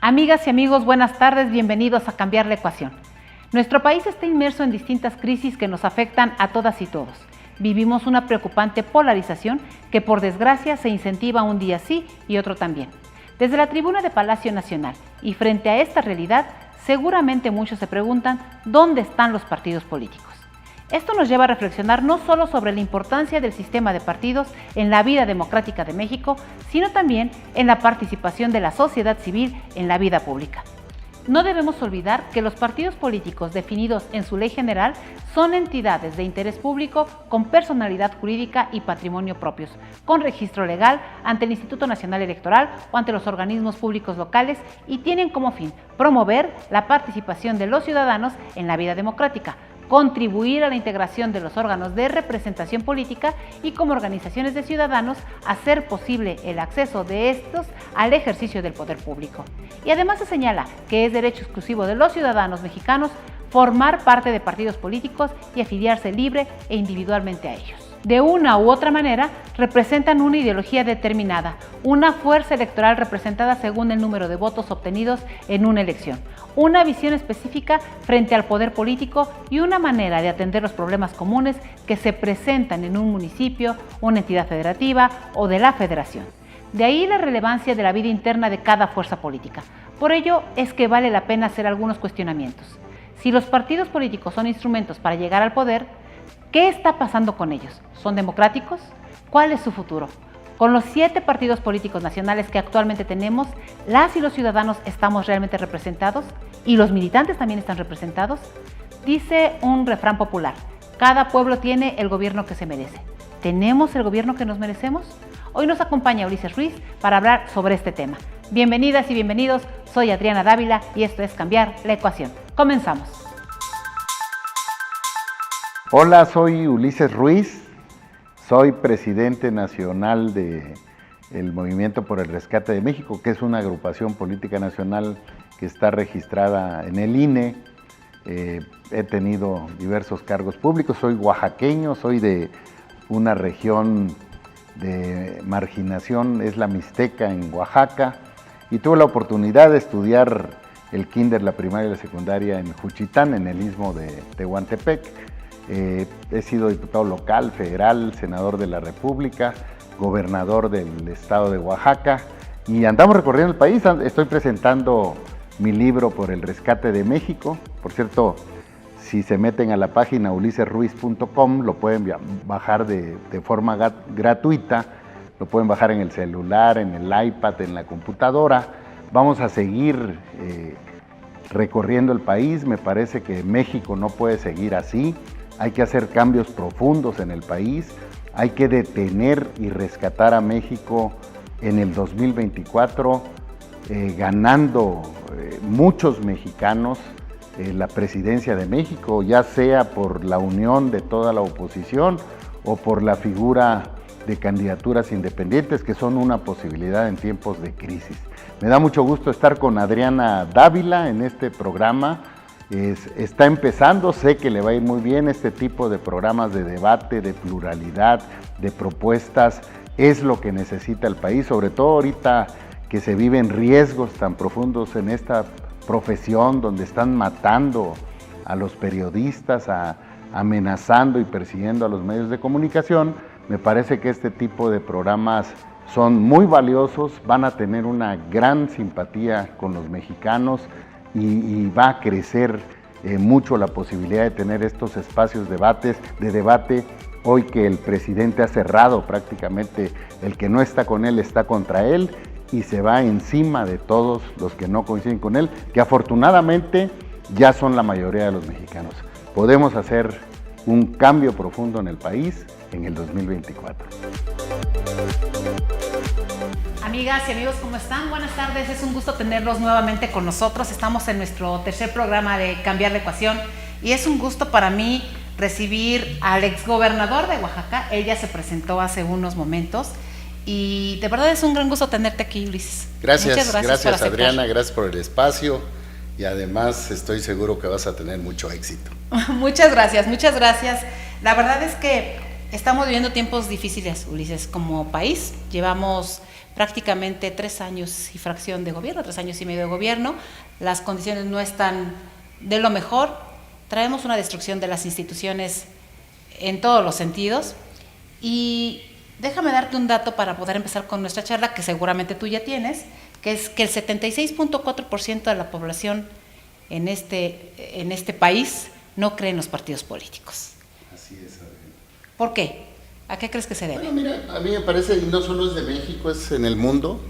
Amigas y amigos, buenas tardes, bienvenidos a Cambiar la Ecuación. Nuestro país está inmerso en distintas crisis que nos afectan a todas y todos. Vivimos una preocupante polarización que por desgracia se incentiva un día sí y otro también. Desde la tribuna de Palacio Nacional y frente a esta realidad, seguramente muchos se preguntan ¿dónde están los partidos políticos? Esto nos lleva a reflexionar no solo sobre la importancia del sistema de partidos en la vida democrática de México, sino también en la participación de la sociedad civil en la vida pública. No debemos olvidar que los partidos políticos definidos en su ley general son entidades de interés público con personalidad jurídica y patrimonio propios, con registro legal ante el Instituto Nacional Electoral o ante los organismos públicos locales y tienen como fin promover la participación de los ciudadanos en la vida democrática, contribuir a la integración de los órganos de representación política y como organizaciones de ciudadanos hacer posible el acceso de estos al ejercicio del poder público. Y además se señala que es derecho exclusivo de los ciudadanos mexicanos formar parte de partidos políticos y afiliarse libre e individualmente a ellos. De una u otra manera, representan una ideología determinada, una fuerza electoral representada según el número de votos obtenidos en una elección, una visión específica frente al poder político y una manera de atender los problemas comunes que se presentan en un municipio, una entidad federativa o de la federación. De ahí la relevancia de la vida interna de cada fuerza política. Por ello es que vale la pena hacer algunos cuestionamientos. Si los partidos políticos son instrumentos para llegar al poder, ¿qué está pasando con ellos? ¿Son democráticos? ¿Cuál es su futuro? Con los 7 partidos políticos nacionales que actualmente tenemos, ¿las y los ciudadanos estamos realmente representados? ¿Y los militantes también están representados? Dice un refrán popular, cada pueblo tiene el gobierno que se merece. ¿Tenemos el gobierno que nos merecemos? Hoy nos acompaña Ulises Ruiz para hablar sobre este tema. Bienvenidas y bienvenidos, soy Adriana Dávila y esto es Cambiar la Ecuación. Comenzamos. Hola, soy Ulises Ruiz, soy presidente nacional del Movimiento por el Rescate de México, que es una agrupación política nacional que está registrada en el INE. He tenido diversos cargos públicos, soy oaxaqueño, soy de una región de marginación, es la Mixteca en Oaxaca, y tuve la oportunidad de estudiar el kinder, la primaria y la secundaria en Juchitán, en el istmo de Tehuantepec. He sido diputado local, federal, senador de la República, gobernador del estado de Oaxaca y andamos recorriendo el país. Estoy presentando mi libro por el rescate de México. Por cierto, si se meten a la página ulisesruiz.com lo pueden bajar de forma gratuita, lo pueden bajar en el celular, en el iPad, en la computadora. Vamos a seguir recorriendo el país. Me parece que México no puede seguir así. Hay que hacer cambios profundos en el país, hay que detener y rescatar a México en el 2024, ganando muchos mexicanos la presidencia de México, ya sea por la unión de toda la oposición o por la figura de candidaturas independientes, que son una posibilidad en tiempos de crisis. Me da mucho gusto estar con Adriana Dávila en este programa. Está empezando, sé que le va a ir muy bien este tipo de programas de debate, de pluralidad, de propuestas, es lo que necesita el país, sobre todo ahorita que se viven riesgos tan profundos en esta profesión donde están matando a los periodistas, amenazando y persiguiendo a los medios de comunicación. Me parece que este tipo de programas son muy valiosos, van a tener una gran simpatía con los mexicanos, y va a crecer mucho la posibilidad de tener estos espacios de debate, hoy que el presidente ha cerrado prácticamente, el que no está con él está contra él y se va encima de todos los que no coinciden con él, que afortunadamente ya son la mayoría de los mexicanos. Podemos hacer un cambio profundo en el país en el 2024. Amigas y amigos, ¿cómo están? Buenas tardes, es un gusto tenerlos nuevamente con nosotros. Estamos en nuestro tercer programa de Cambiar la Ecuación y es un gusto para mí recibir al exgobernador de Oaxaca. Él ya se presentó hace unos momentos y de verdad es un gran gusto tenerte aquí, Ulises. Gracias Adriana, gracias por el espacio y además estoy seguro que vas a tener mucho éxito. Muchas gracias. La verdad es que estamos viviendo tiempos difíciles, Ulises, como país. Llevamos prácticamente 3 años y fracción de gobierno, 3 años y medio de gobierno, las condiciones no están de lo mejor, traemos una destrucción de las instituciones en todos los sentidos, y déjame darte un dato para poder empezar con nuestra charla, que seguramente tú ya tienes, que es que el 76.4% de la población en este país no cree en los partidos políticos. Así es, Adriana. ¿Por qué? ¿A qué crees que se debe? Bueno, mira, a mí me parece, y no solo es de México, es en el mundo,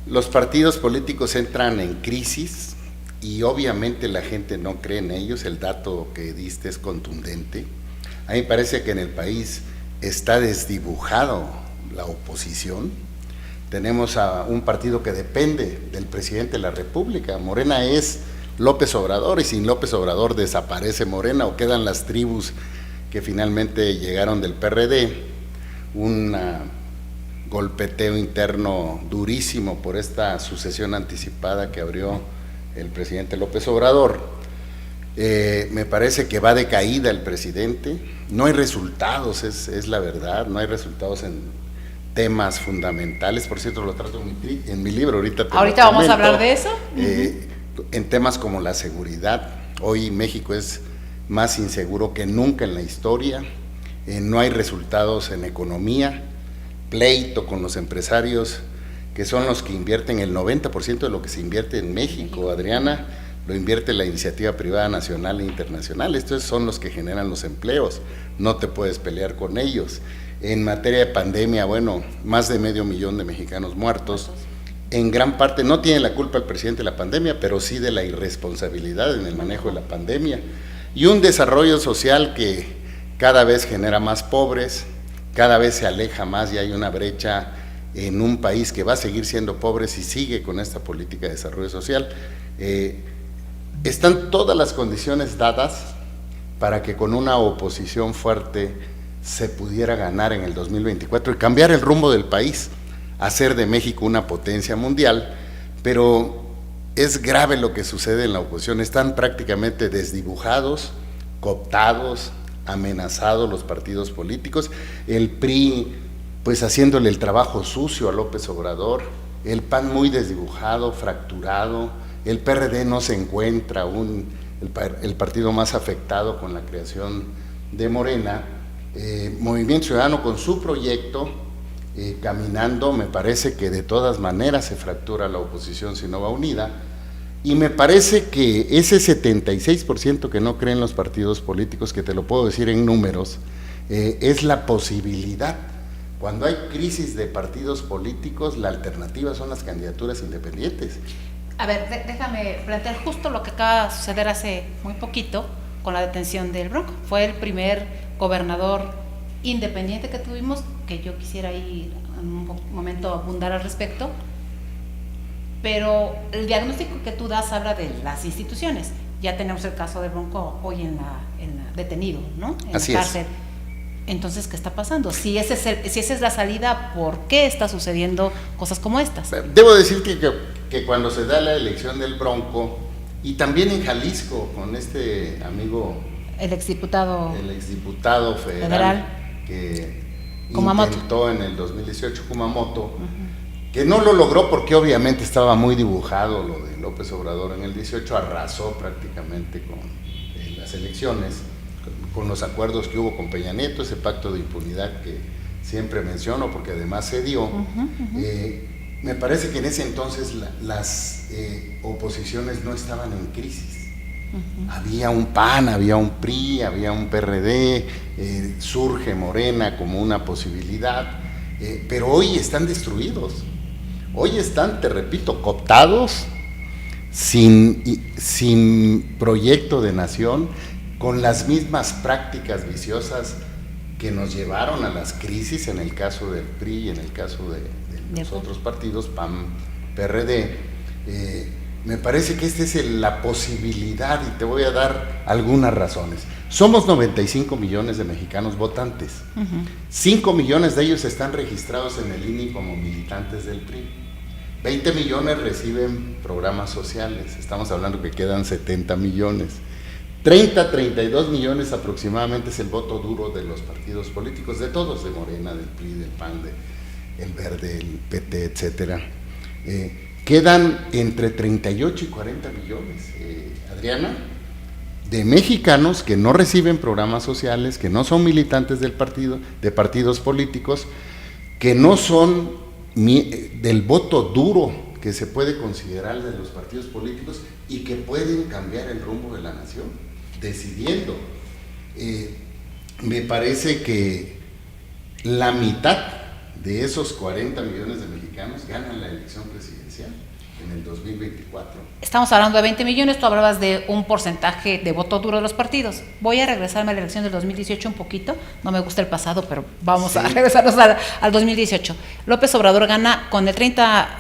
los partidos políticos entran en crisis y obviamente la gente no cree en ellos, el dato que diste es contundente. A mí me parece que en el país está desdibujado la oposición. Tenemos a un partido que depende del presidente de la República. Morena es López Obrador, y sin López Obrador desaparece Morena o quedan las tribus que finalmente llegaron del PRD, un golpeteo interno durísimo por esta sucesión anticipada que abrió el presidente López Obrador. Me parece que va de caída el presidente, no hay resultados, es la verdad, no hay resultados en temas fundamentales, por cierto lo trato en mi libro, ahorita vamos a hablar de eso. En temas como la seguridad, hoy México es más inseguro que nunca en la historia, no hay resultados en economía, pleito con los empresarios, que son los que invierten el 90% de lo que se invierte en México, Adriana, lo invierte la iniciativa privada nacional e internacional, estos son los que generan los empleos, no te puedes pelear con ellos. En materia de pandemia, bueno, más de 500,000 de mexicanos muertos, en gran parte no tiene la culpa el presidente de la pandemia, pero sí de la irresponsabilidad en el manejo de la pandemia, y un desarrollo social que cada vez genera más pobres, cada vez se aleja más y hay una brecha en un país que va a seguir siendo pobre si sigue con esta política de desarrollo social. Están todas las condiciones dadas para que con una oposición fuerte se pudiera ganar en el 2024 y cambiar el rumbo del país, hacer de México una potencia mundial, pero es grave lo que sucede en la oposición, están prácticamente desdibujados, cooptados, amenazados los partidos políticos, el PRI pues haciéndole el trabajo sucio a López Obrador, el PAN muy desdibujado, fracturado, el PRD no se encuentra el partido más afectado con la creación de Morena, Movimiento Ciudadano con su proyecto, caminando, me parece que de todas maneras se fractura la oposición si no va unida, y me parece que ese 76% que no creen los partidos políticos, que te lo puedo decir en números, es la posibilidad. Cuando hay crisis de partidos políticos, la alternativa son las candidaturas independientes. A ver, déjame plantear justo lo que acaba de suceder hace muy poquito con la detención del Bronco. Fue el primer gobernador independiente que tuvimos, que yo quisiera ir en un momento abundar al respecto, pero el diagnóstico que tú das habla de las instituciones. Ya tenemos el caso del Bronco hoy en la detenido, ¿no? En Así la cárcel. Es. Entonces, ¿qué está pasando? Si esa es la salida, ¿por qué está sucediendo cosas como estas? Debo decirte que cuando se da la elección del Bronco, y también en Jalisco, con este amigo, el exdiputado federal que Kumamoto. Intentó en el 2018 Kumamoto, que no lo logró porque obviamente estaba muy dibujado lo de López Obrador en el 18, arrasó prácticamente con las elecciones, con los acuerdos que hubo con Peña Nieto, ese pacto de impunidad que siempre menciono porque además se dio. Me parece que en ese entonces las oposiciones no estaban en crisis. Había un PAN, había un PRI, había un PRD, surge Morena como una posibilidad, pero hoy están destruidos. Hoy están, te repito, cooptados, sin proyecto de nación, con las mismas prácticas viciosas que nos llevaron a las crisis en el caso del PRI y en el caso de los otros partidos, PAN, PRD. Me parece que esta es la posibilidad y te voy a dar algunas razones. Somos 95 millones de mexicanos votantes. 5 millones de ellos están registrados en el INE como militantes del PRI. 20 millones reciben programas sociales. Estamos hablando que quedan 70 millones. 32 millones aproximadamente es el voto duro de los partidos políticos, de todos, de Morena, del PRI, del PAN, el Verde, el PT, etcétera, quedan entre 38 y 40 millones, Adriana, de mexicanos que no reciben programas sociales, que no son militantes del partido, de partidos políticos, que no son del voto duro que se puede considerar de los partidos políticos y que pueden cambiar el rumbo de la nación, decidiendo. Me parece que la mitad de esos 40 millones de mexicanos ganan la elección presidencial en el 2024. Estamos hablando de 20 millones, tú hablabas de un porcentaje de voto duro de los partidos. Voy a regresarme a la elección del 2018 un poquito, no me gusta el pasado, pero vamos a regresarnos al 2018. López Obrador gana con 30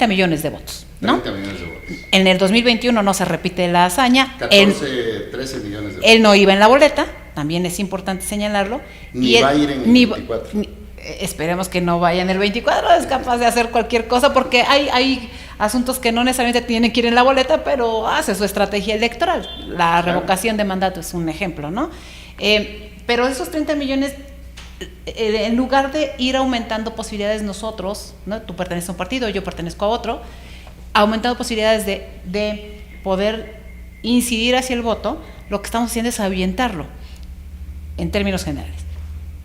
millones de votos, ¿no? 30 millones de votos. En el 2021 no se repite la hazaña. 13 millones de votos. Él no iba en la boleta, también es importante señalarlo. Ni va a ir en el 24. Esperemos que no vaya en el 24, es capaz de hacer cualquier cosa, porque hay asuntos que no necesariamente tienen que ir en la boleta, pero hace su estrategia electoral. La revocación de mandato es un ejemplo, ¿no? Pero esos 30 millones, en lugar de ir aumentando posibilidades nosotros, ¿no? Tú perteneces a un partido, yo pertenezco a otro, aumentando posibilidades de poder incidir hacia el voto, lo que estamos haciendo es ahuyentarlo, en términos generales.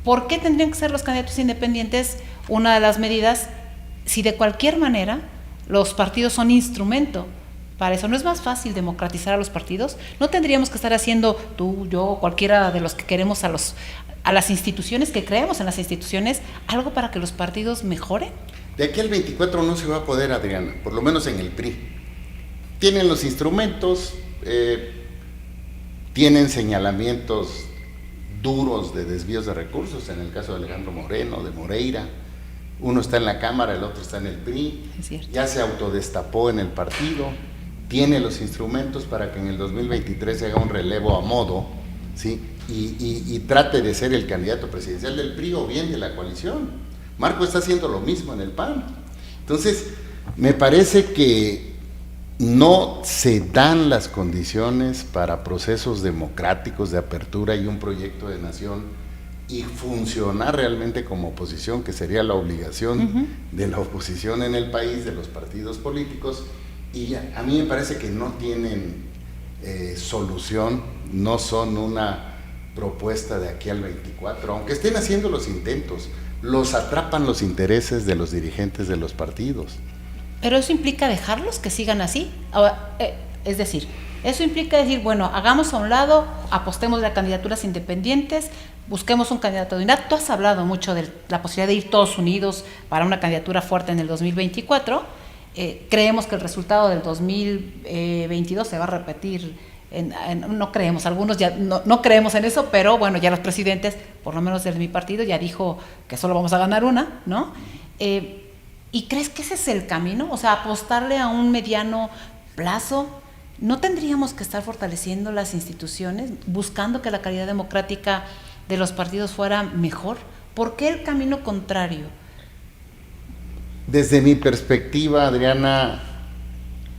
¿Por qué tendrían que ser los candidatos independientes una de las medidas si de cualquier manera los partidos son instrumento para eso? ¿No es más fácil democratizar a los partidos? ¿No tendríamos que estar haciendo tú, yo, cualquiera de los que queremos a las instituciones, que creemos en las instituciones, algo para que los partidos mejoren? De aquí al 24 no se va a poder, Adriana, por lo menos en el PRI. Tienen los instrumentos, tienen señalamientos duros de desvíos de recursos, en el caso de Alejandro Moreno, de Moreira, uno está en la Cámara, el otro está en el PRI, ya se autodestapó en el partido, tiene los instrumentos para que en el 2023 se haga un relevo a modo, ¿sí? y trate de ser el candidato presidencial del PRI o bien de la coalición. Marco está haciendo lo mismo en el PAN. Entonces, me parece que no se dan las condiciones para procesos democráticos de apertura y un proyecto de nación y funcionar realmente como oposición, que sería la obligación de la oposición en el país, de los partidos políticos, y a mí me parece que no tienen solución, no son una propuesta de aquí al 24, aunque estén haciendo los intentos, los atrapan los intereses de los dirigentes de los partidos. Pero eso implica dejarlos que sigan así. Es decir, eso implica decir, bueno, hagamos a un lado, apostemos a candidaturas independientes, busquemos un candidato de unidad. Tú has hablado mucho de la posibilidad de ir todos unidos para una candidatura fuerte en el 2024. Creemos que el resultado del 2022 se va a repetir. No creemos, algunos ya no creemos en eso, pero bueno, ya los presidentes, por lo menos de mi partido, ya dijo que solo vamos a ganar una, ¿no? ¿Y crees que ese es el camino? O sea, apostarle a un mediano plazo. ¿No tendríamos que estar fortaleciendo las instituciones, buscando que la calidad democrática de los partidos fuera mejor? ¿Por qué el camino contrario? Desde mi perspectiva, Adriana,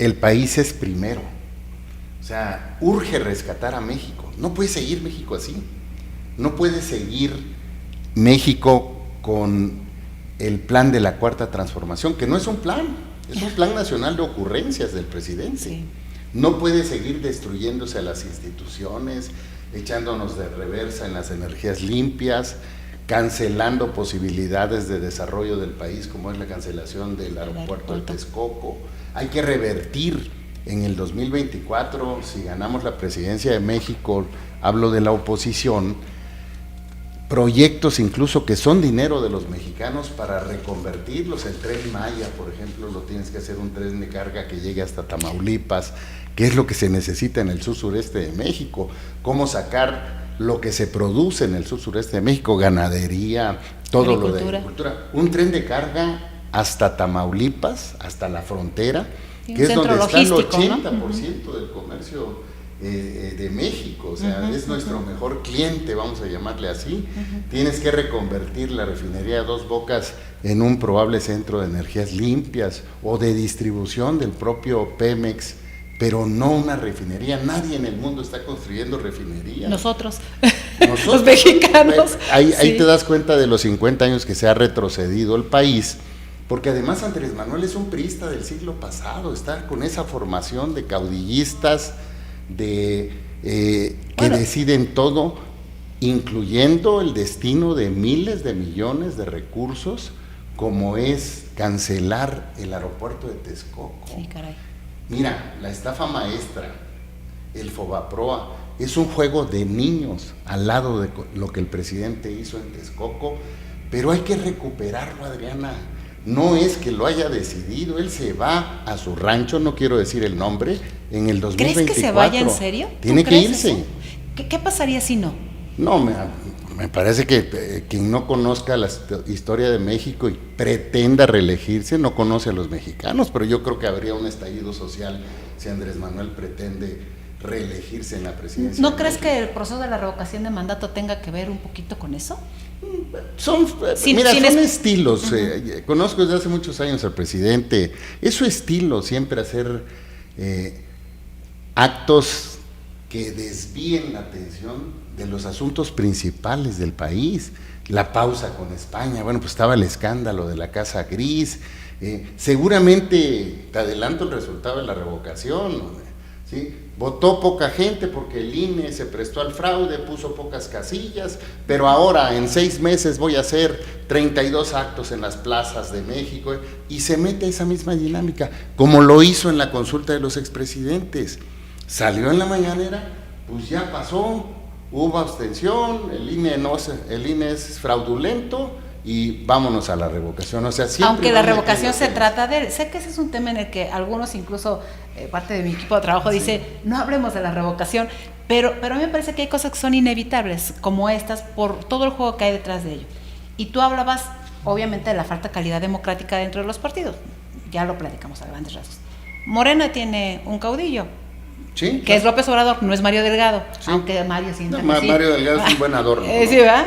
el país es primero. O sea, urge rescatar a México. No puede seguir México así. No puede seguir México con el plan de la Cuarta Transformación, que no es un plan, es un plan nacional de ocurrencias del presidente. Sí. No puede seguir destruyéndose a las instituciones, echándonos de reversa en las energías limpias, cancelando posibilidades de desarrollo del país, como es la cancelación del aeropuerto de Texcoco. Hay que revertir en el 2024, si ganamos la presidencia de México, hablo de la oposición, proyectos incluso que son dinero de los mexicanos para reconvertirlos. El Tren Maya, por ejemplo, lo tienes que hacer un tren de carga que llegue hasta Tamaulipas, que es lo que se necesita en el sur-sureste de México. Cómo sacar lo que se produce en el sur-sureste de México, ganadería, todo lo de agricultura. Un tren de carga hasta Tamaulipas, hasta la frontera, que es donde está el 80%, ¿no? del comercio de México, o sea, es nuestro mejor cliente, vamos a llamarle así. Tienes que reconvertir la refinería de Dos Bocas en un probable centro de energías limpias o de distribución del propio Pemex pero no una refinería. Nadie en el mundo está construyendo refinerías. Nosotros los mexicanos. Ahí te das cuenta de los 50 años que se ha retrocedido el país, porque además Andrés Manuel es un priista del siglo pasado, está con esa formación de caudillistas, que deciden todo, incluyendo el destino de miles de millones de recursos, como es cancelar el aeropuerto de Texcoco. Sí, caray. Mira, la estafa maestra, el Fobaproa, es un juego de niños al lado de lo que el presidente hizo en Texcoco, pero hay que recuperarlo, Adriana. No es que lo haya decidido, él se va a su rancho, no quiero decir el nombre, en el 2024. ¿Crees que se vaya en serio? Tiene que irse. ¿Qué pasaría si no? No, me parece que quien no conozca la historia de México y pretenda reelegirse no conoce a los mexicanos, pero yo creo que habría un estallido social si Andrés Manuel pretende reelegirse en la presidencia. ¿No crees que el proceso de la revocación de mandato tenga que ver un poquito con eso? Son estilos. Conozco desde hace muchos años al presidente. Es su estilo siempre hacer actos que desvíen la atención de los asuntos principales del país. La pausa con España, bueno, pues estaba el escándalo de la Casa Gris. Seguramente, te adelanto el resultado de la revocación, ¿sí? Votó poca gente porque el INE se prestó al fraude, puso pocas casillas, pero ahora en 6 meses voy a hacer 32 actos en las plazas de México, y se mete esa misma dinámica, como lo hizo en la consulta de los expresidentes. Salió en la mañanera, pues ya pasó, hubo abstención, el INE es fraudulento, y vámonos a la revocación. O sea, aunque la revocación se trata de, sé que ese es un tema en el que algunos, incluso parte de mi equipo de trabajo, dice, no hablemos de la revocación, pero a mí me parece que hay cosas que son inevitables, como estas, por todo el juego que hay detrás de ello. Y tú hablabas, obviamente, de la falta de calidad democrática dentro de los partidos, ya lo platicamos a grandes rasgos. Morena tiene un caudillo, sí, que es López Obrador, no es Mario Delgado, sí. Aunque Mario sienta no, sí. Mario Delgado es un buen adorno, ¿no? Sí, ¿verdad?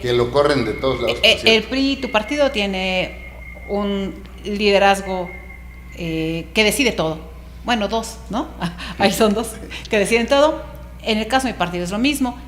Que lo corren de todos lados. El PRI, tu partido, tiene un liderazgo que decide todo. Bueno, 2, ¿no? Ahí son 2 que deciden todo. En el caso de mi partido es lo mismo.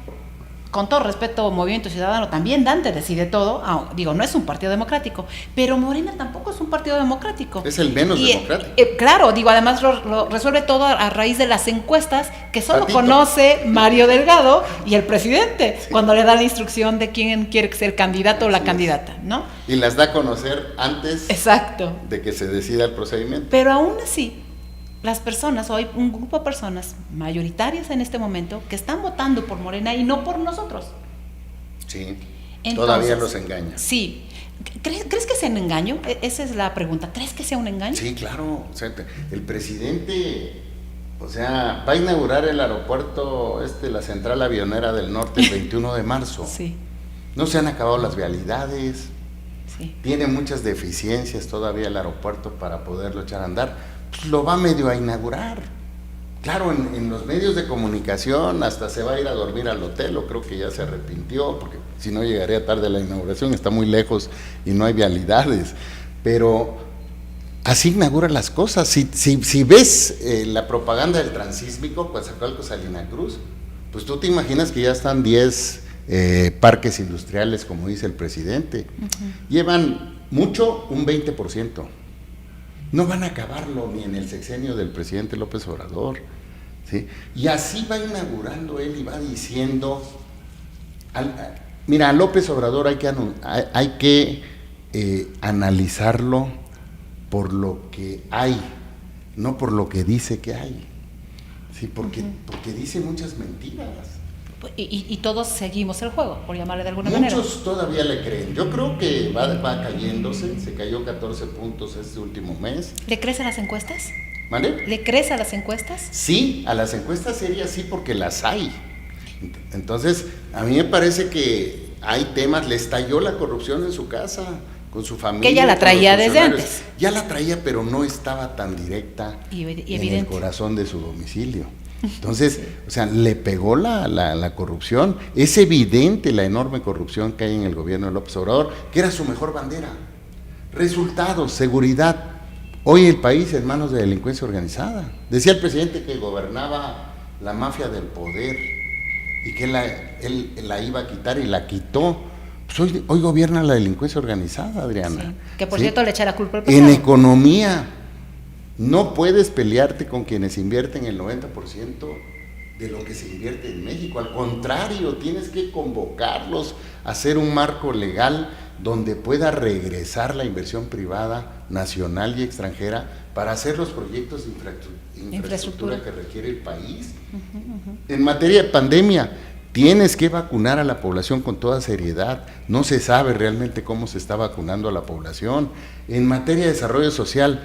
Con todo respeto, Movimiento Ciudadano, también Dante decide todo. No es un partido democrático, pero Morena tampoco es un partido democrático. Es el menos democrático. Claro, además lo resuelve todo a raíz de las encuestas que solo conoce Mario Delgado y el presidente, sí, cuando le da la instrucción de quién quiere ser candidato o la candidata, ¿no? Y las da a conocer antes. Exacto. De que se decida el procedimiento. Pero aún así, las personas, o hay un grupo de personas mayoritarias en este momento que están votando por Morena y no por nosotros. Sí, entonces, todavía los engaña. Sí. ¿Crees que sea un engaño? Esa es la pregunta. ¿Crees que sea un engaño? Sí, claro. O sea, el presidente, va a inaugurar el aeropuerto, la central avionera del norte, el 21 de marzo. Sí. No se han acabado las vialidades. Sí. Tiene muchas deficiencias todavía el aeropuerto para poderlo echar a andar. Pues lo va medio a inaugurar. Claro, en los medios de comunicación hasta se va a ir a dormir al hotel, o creo que ya se arrepintió, porque si no llegaría tarde a la inauguración, está muy lejos y no hay vialidades. Pero así inaugura las cosas. Si ves la propaganda del transísmico, Coatzacoalcos, Salina Cruz, pues tú te imaginas que ya están 10 parques industriales, como dice el presidente. Uh-huh. Llevan mucho, un 20%. No van a acabarlo ni en el sexenio del presidente López Obrador, ¿sí? Y así va inaugurando él y va diciendo, mira, a López Obrador hay que analizarlo por lo que hay, no por lo que dice que hay, ¿sí? Porque dice muchas mentiras. Y todos seguimos el juego, por llamarle de alguna manera. Muchos todavía le creen. Yo creo que va cayéndose, se cayó 14 puntos este último mes. ¿Le crees a las encuestas? ¿Vale? ¿Le crees a las encuestas? Sí, a las encuestas serias sí, porque las hay. Entonces, a mí me parece que hay temas, le estalló la corrupción en su casa, con su familia. Que ella la traía desde antes. Ya la traía, pero no estaba tan directa y en el corazón de su domicilio. Entonces, le pegó la corrupción. Es evidente la enorme corrupción que hay en el gobierno de López Obrador, que era su mejor bandera. Resultados, seguridad, Hoy el país en manos de delincuencia organizada. Decía el presidente que gobernaba la mafia del poder y que él la iba a quitar y la quitó. Pues hoy gobierna la delincuencia organizada, Adriana. Sí, que por cierto le echa la culpa al En pasado. economía, no puedes pelearte con quienes invierten el 90% de lo que se invierte en México. Al contrario, tienes que convocarlos a hacer un marco legal donde pueda regresar la inversión privada, nacional y extranjera, para hacer los proyectos de infraestructura que requiere el país. En materia de pandemia, tienes que vacunar a la población con toda seriedad. No se sabe realmente cómo se está vacunando a la población. En materia de desarrollo social,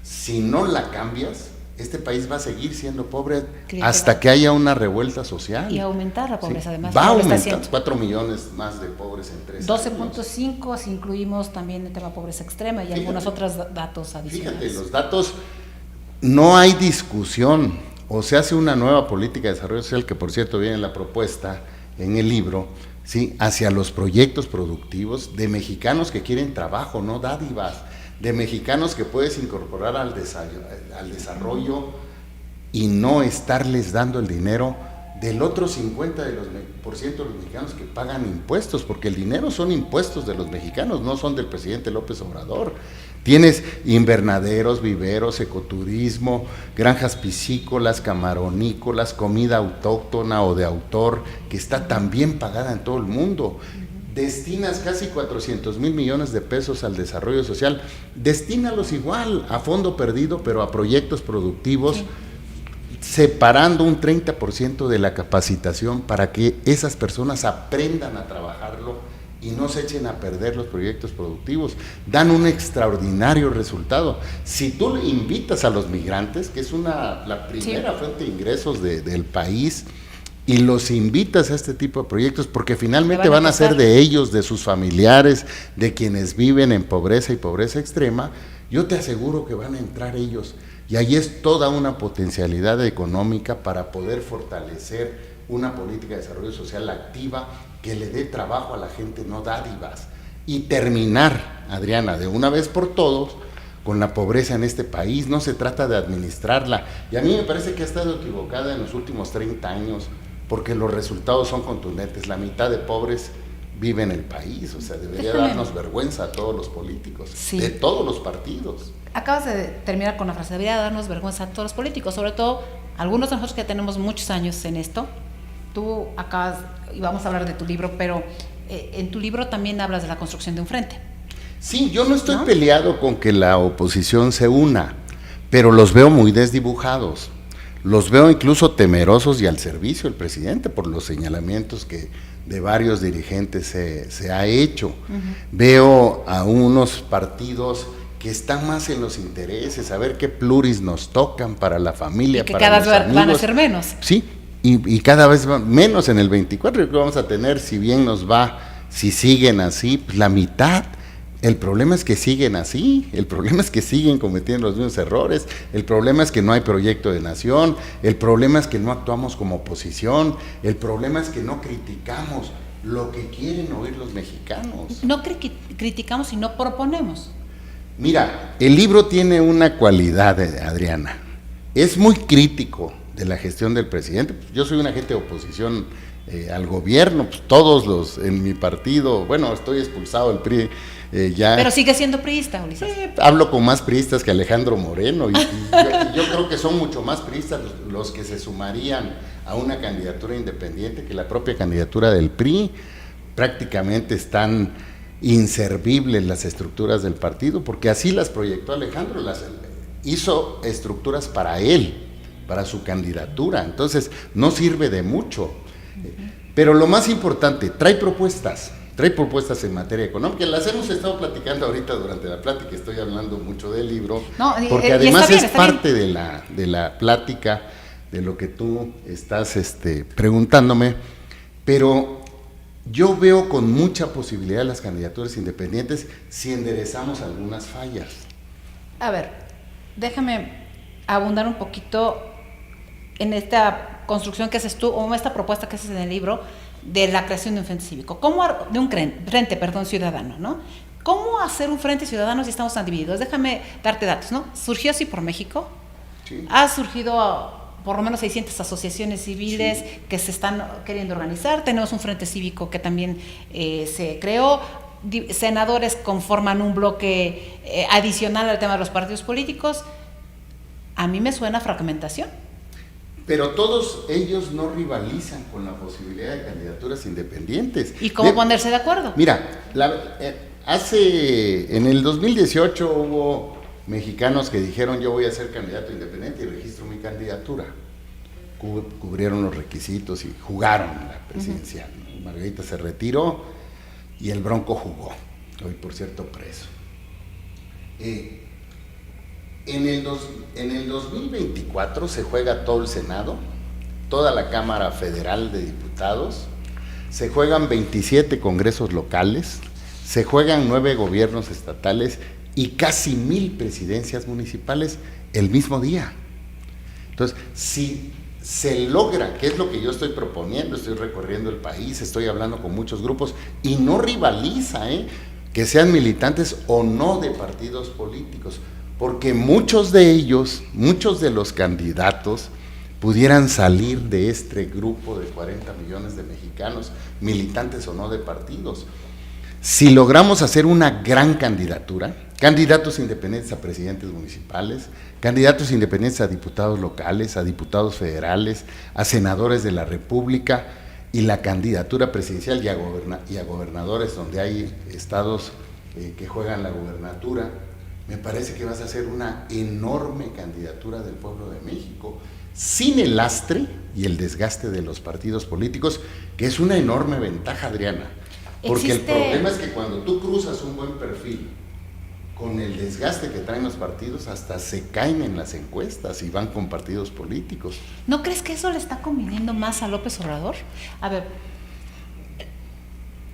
si no la cambias, este país va a seguir siendo pobre hasta que haya una revuelta social. Y aumentar la pobreza, además. Va a aumentar 4 millones más de pobres en 3 años. 12.5 si incluimos también el tema pobreza extrema y algunos otros datos adicionales. Fíjate, los datos, no hay discusión. O se hace una nueva política de desarrollo social, que por cierto viene en la propuesta, en el libro, ¿sí?, hacia los proyectos productivos de mexicanos que quieren trabajo, no dádivas, de mexicanos que puedes incorporar al desarrollo y no estarles dando el dinero del otro 50% de los mexicanos que pagan impuestos, porque el dinero son impuestos de los mexicanos, no son del presidente López Obrador. Tienes invernaderos, viveros, ecoturismo, granjas piscícolas, camaronícolas, comida autóctona o de autor, que está también pagada en todo el mundo. Destinas casi 400 mil millones de pesos al desarrollo social, destínalos igual, a fondo perdido, pero a proyectos productivos, sí, separando un 30% de la capacitación para que esas personas aprendan a trabajarlo y no se echen a perder los proyectos productivos. Dan un extraordinario resultado. Si tú invitas a los migrantes, que es la primera fuente de ingresos del país, y los invitas a este tipo de proyectos, porque finalmente van a ser de ellos, de sus familiares, de quienes viven en pobreza y pobreza extrema, yo te aseguro que van a entrar ellos, y ahí es toda una potencialidad económica para poder fortalecer una política de desarrollo social activa que le dé trabajo a la gente, no dádivas, y terminar, Adriana, de una vez por todos, con la pobreza en este país. No se trata de administrarla, y a mí me parece que ha estado equivocada en los últimos 30 años, porque los resultados son contundentes. La mitad de pobres vive en el país, o sea, debería darnos vergüenza a todos los políticos, sí, de todos los partidos. Acabas de terminar con la frase, debería darnos vergüenza a todos los políticos, sobre todo algunos de nosotros que tenemos muchos años en esto. Tú acabas, y vamos a hablar de tu libro, pero en tu libro también hablas de la construcción de un frente. Sí, yo no estoy peleado con que la oposición se una, pero los veo muy desdibujados. Los veo incluso temerosos y al servicio del presidente por los señalamientos que de varios dirigentes se ha hecho. Veo a unos partidos que están más en los intereses, a ver qué pluris nos tocan para la familia, y que para cada los vez amigos. Van a ser menos. Sí, y cada vez menos en el 24, yo creo que vamos a tener, si bien nos va, si siguen así, pues la mitad. El problema es que siguen así, el problema es que siguen cometiendo los mismos errores, el problema es que no hay proyecto de nación, el problema es que no actuamos como oposición, el problema es que no criticamos lo que quieren oír los mexicanos. No criticamos y no proponemos. Mira, el libro tiene una cualidad, Adriana, es muy crítico de la gestión del presidente. Yo soy un agente de oposición al gobierno, pues todos en mi partido, bueno, estoy expulsado del PRI, ya. Pero sigue siendo priista, Ulises. Hablo con más priistas que Alejandro Moreno, y yo creo que son mucho más priistas los que se sumarían a una candidatura independiente que la propia candidatura del PRI. Prácticamente están inservibles las estructuras del partido, porque así las proyectó Alejandro, hizo estructuras para él, para su candidatura, entonces no sirve de mucho. Pero lo más importante, trae propuestas en materia económica. Las hemos estado platicando ahorita durante la plática, estoy hablando mucho del libro, porque además es parte de la plática, de lo que tú estás preguntándome, pero yo veo con mucha posibilidad las candidaturas independientes si enderezamos algunas fallas. A ver, déjame abundar un poquito en esta construcción que haces tú, o esta propuesta que haces en el libro, de la creación de un frente cívico, de un frente ciudadano, ¿no? ¿Cómo hacer un frente ciudadano si estamos tan divididos? Déjame darte datos, ¿no? Surgió así por México, sí. Ha surgido por lo menos 600 asociaciones civiles, sí, que se están queriendo organizar. Tenemos un frente cívico que también se creó. Senadores conforman un bloque adicional al tema de los partidos políticos. A mí me suena fragmentación. Pero todos ellos no rivalizan con la posibilidad de candidaturas independientes. ¿Y cómo ponerse de acuerdo? Mira, en el 2018 hubo mexicanos que dijeron: yo voy a ser candidato independiente y registro mi candidatura. Cubrieron los requisitos y jugaron la presidencial. Uh-huh. Margarita se retiró y el Bronco jugó, hoy por cierto preso. En el 2024 se juega todo el Senado, toda la Cámara Federal de Diputados, se juegan 27 congresos locales, se juegan 9 gobiernos estatales y casi 1000 presidencias municipales el mismo día. Entonces, si se logra, que es lo que yo estoy proponiendo, estoy recorriendo el país, estoy hablando con muchos grupos y no rivaliza, que sean militantes o no de partidos políticos, porque muchos de ellos, muchos de los candidatos pudieran salir de este grupo de 40 millones de mexicanos, militantes o no de partidos. Si logramos hacer una gran candidatura, candidatos independientes a presidentes municipales, candidatos independientes a diputados locales, a diputados federales, a senadores de la República, y la candidatura presidencial y a gobernadores donde hay estados que juegan la gubernatura, me parece que vas a hacer una enorme candidatura del pueblo de México, sin el lastre y el desgaste de los partidos políticos, que es una enorme ventaja, Adriana. Porque el problema es que cuando tú cruzas un buen perfil con el desgaste que traen los partidos, hasta se caen en las encuestas y van con partidos políticos. ¿No crees que eso le está conviniendo más a López Obrador? A ver,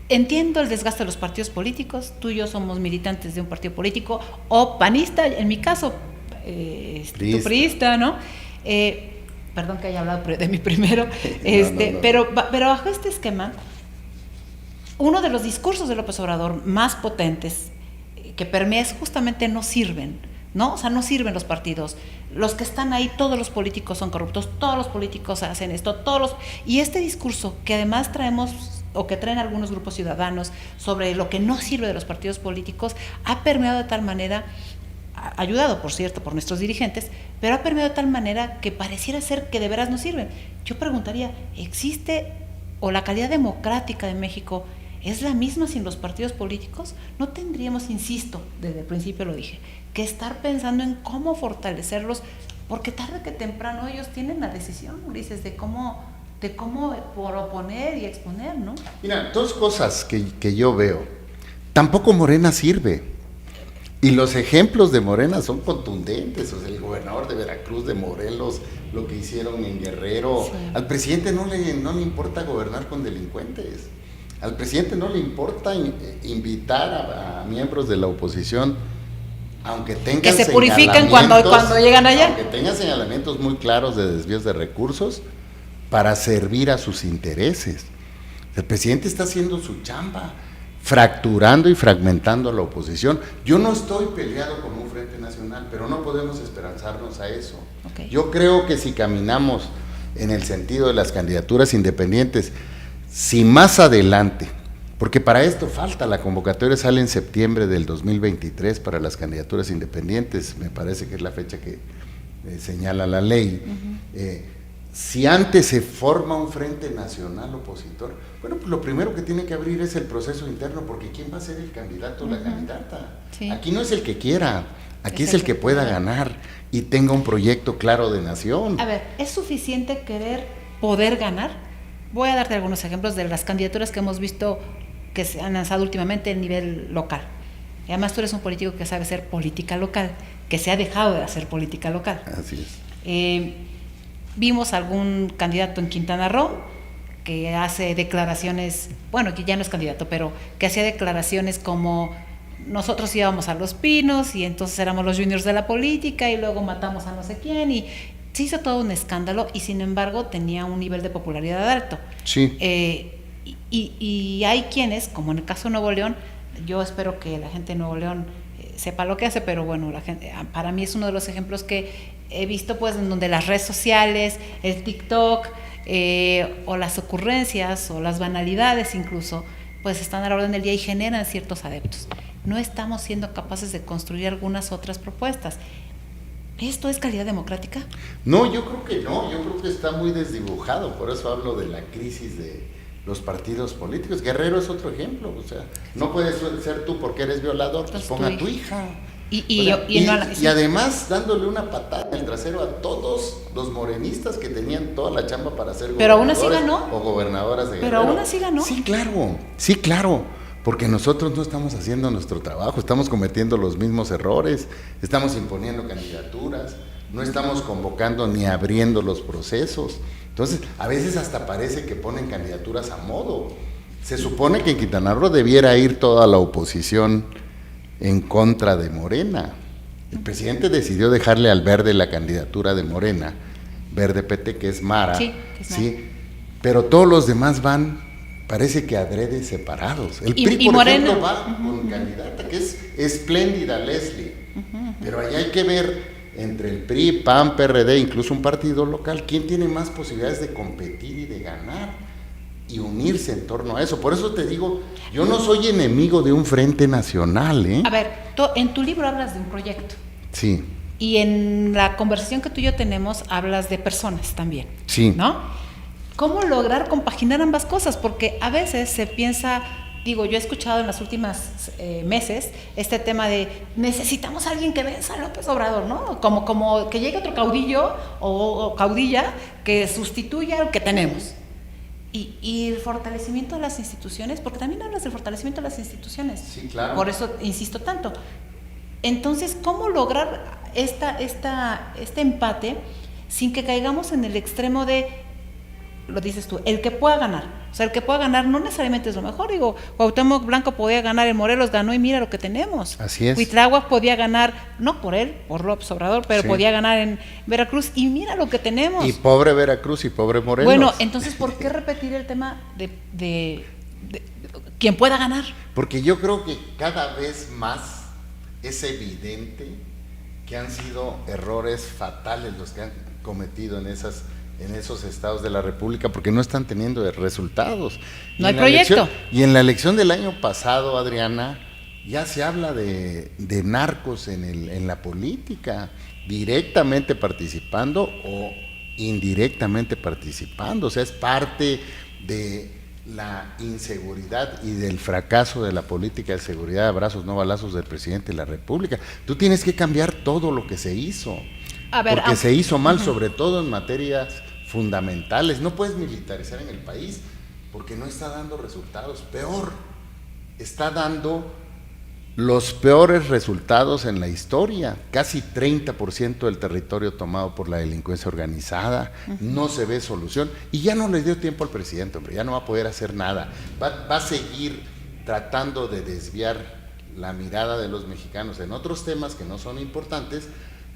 entiendo el desgaste de los partidos políticos, tú y yo somos militantes de un partido político, o panista, en mi caso, tú priista, ¿no? Perdón que haya hablado de mí primero, no. Pero bajo este esquema, uno de los discursos de López Obrador más potentes que permea es justamente no sirven, ¿no? O sea, no sirven los partidos. Los que están ahí, todos los políticos son corruptos, todos los políticos hacen esto, y este discurso que además traemos o que traen algunos grupos ciudadanos sobre lo que no sirve de los partidos políticos, ha permeado de tal manera, ayudado por cierto por nuestros dirigentes, pero ha permeado de tal manera que pareciera ser que de veras no sirven. Yo preguntaría, ¿existe o la calidad democrática de México es la misma sin los partidos políticos? No tendríamos, insisto, desde el principio lo dije, que estar pensando en cómo fortalecerlos, porque tarde que temprano ellos tienen la decisión, Ulises, de cómo proponer y exponer, ¿no? Mira, dos cosas que yo veo. Tampoco Morena sirve. Y los ejemplos de Morena son contundentes. O sea, el gobernador de Veracruz, de Morelos, lo que hicieron en Guerrero. Sí. Al presidente no le importa gobernar con delincuentes. Al presidente no le importa invitar a miembros de la oposición, aunque tengan que se purifiquen cuando llegan allá. Aunque tengan señalamientos muy claros de desvíos de recursos, para servir a sus intereses. El presidente está haciendo su chamba, fracturando y fragmentando a la oposición. Yo no estoy peleado con un Frente Nacional, pero no podemos esperanzarnos a eso. Okay. Yo creo que si caminamos en el sentido de las candidaturas independientes, si más adelante, porque para esto falta, la convocatoria sale en septiembre del 2023 para las candidaturas independientes, me parece que es la fecha que señala la ley. Uh-huh. Si antes se forma un Frente Nacional opositor, bueno, pues lo primero que tiene que abrir es el proceso interno, porque ¿quién va a ser el candidato o la candidata? Sí. Aquí no es el que quiera, aquí es el que pueda ganar y tenga un proyecto claro de nación. A ver, ¿es suficiente poder ganar? Voy a darte algunos ejemplos de las candidaturas que hemos visto que se han lanzado últimamente a nivel local. Y además tú eres un político que sabe hacer política local, que se ha dejado de hacer política local. Así es. Vimos algún candidato en Quintana Roo que hace declaraciones, bueno, que ya no es candidato, pero que hacía declaraciones como nosotros íbamos a Los Pinos y entonces éramos los juniors de la política y luego matamos a no sé quién, y se hizo todo un escándalo, y sin embargo tenía un nivel de popularidad alto. Sí. Y hay quienes, como en el caso de Nuevo León, yo espero que la gente de Nuevo León sepa lo que hace, pero bueno, la gente, para mí es uno de los ejemplos que he visto, pues, en donde las redes sociales, el TikTok, o las ocurrencias o las banalidades incluso, pues están a la orden del día y generan ciertos adeptos. No estamos siendo capaces de construir algunas otras propuestas. ¿Esto es calidad democrática? No, yo creo que no, yo creo que está muy desdibujado, por eso hablo de la crisis de los partidos políticos. Guerrero es otro ejemplo, o sea, no puedes ser tú porque eres violador, pues ponga a tu hija. Y además dándole una patada en el trasero a todos los morenistas que tenían toda la chamba para ser pero aún así ganó, o gobernadoras de Guerrero. Pero aún así ganó. Sí, claro, porque nosotros no estamos haciendo nuestro trabajo, estamos cometiendo los mismos errores, estamos imponiendo candidaturas, no estamos convocando ni abriendo los procesos. Entonces, a veces hasta parece que ponen candidaturas a modo. Se supone que en Quintana Roo debiera ir toda la oposición en contra de Morena. El presidente decidió dejarle al Verde la candidatura de Morena, Verde PT, que es Mara, sí, pero todos los demás van, parece que adrede separados. El PRI, por ejemplo, va con candidata, que es Espléndida Leslie, pero allá hay que ver entre el PRI, PAN, PRD, incluso un partido local, quién tiene más posibilidades de competir y de ganar y unirse en torno a eso. Por eso te digo, yo no soy enemigo de un frente nacional, ¿eh? A ver, en tu libro hablas de un proyecto. Sí. Y en la conversación que tú y yo tenemos hablas de personas también. Sí. ¿No? ¿Cómo lograr compaginar ambas cosas? Porque a veces se piensa, digo, yo he escuchado en los últimos meses este tema de necesitamos a alguien que venza a López Obrador, ¿no? Como que llegue otro caudillo o caudilla que sustituya al que tenemos. Y el fortalecimiento de las instituciones, porque también hablas del fortalecimiento de las instituciones. Sí, claro. Por eso insisto tanto. Entonces, ¿cómo lograr este empate sin que caigamos en el extremo de, lo dices tú, el que pueda ganar? O sea, el que pueda ganar no necesariamente es lo mejor. Digo, Cuauhtémoc Blanco podía ganar en Morelos, ganó y mira lo que tenemos. Así es. Cuitláhuac podía ganar, no por él, por López Obrador, pero sí, podía ganar en Veracruz y mira lo que tenemos. Y pobre Veracruz y pobre Morelos. Bueno, entonces, ¿por qué repetir el tema de quien pueda ganar? Porque yo creo que cada vez más es evidente que han sido errores fatales los que han cometido en esos estados de la República, porque no están teniendo resultados. No hay proyecto. Y en la elección del año pasado, Adriana, ya se habla de narcos en la política, directamente participando o indirectamente participando. O sea, es parte de la inseguridad y del fracaso de la política de seguridad, abrazos no balazos del presidente de la República. Tú tienes que cambiar todo lo que se hizo, porque se hizo mal, sobre todo en materias fundamentales. No puedes militarizar en el país porque no está dando resultados. Peor, está dando los peores resultados en la historia. Casi 30% del territorio tomado por la delincuencia organizada. No se ve solución y ya no le dio tiempo al presidente, hombre, ya no va a poder hacer nada. Va a seguir tratando de desviar la mirada de los mexicanos en otros temas que no son importantes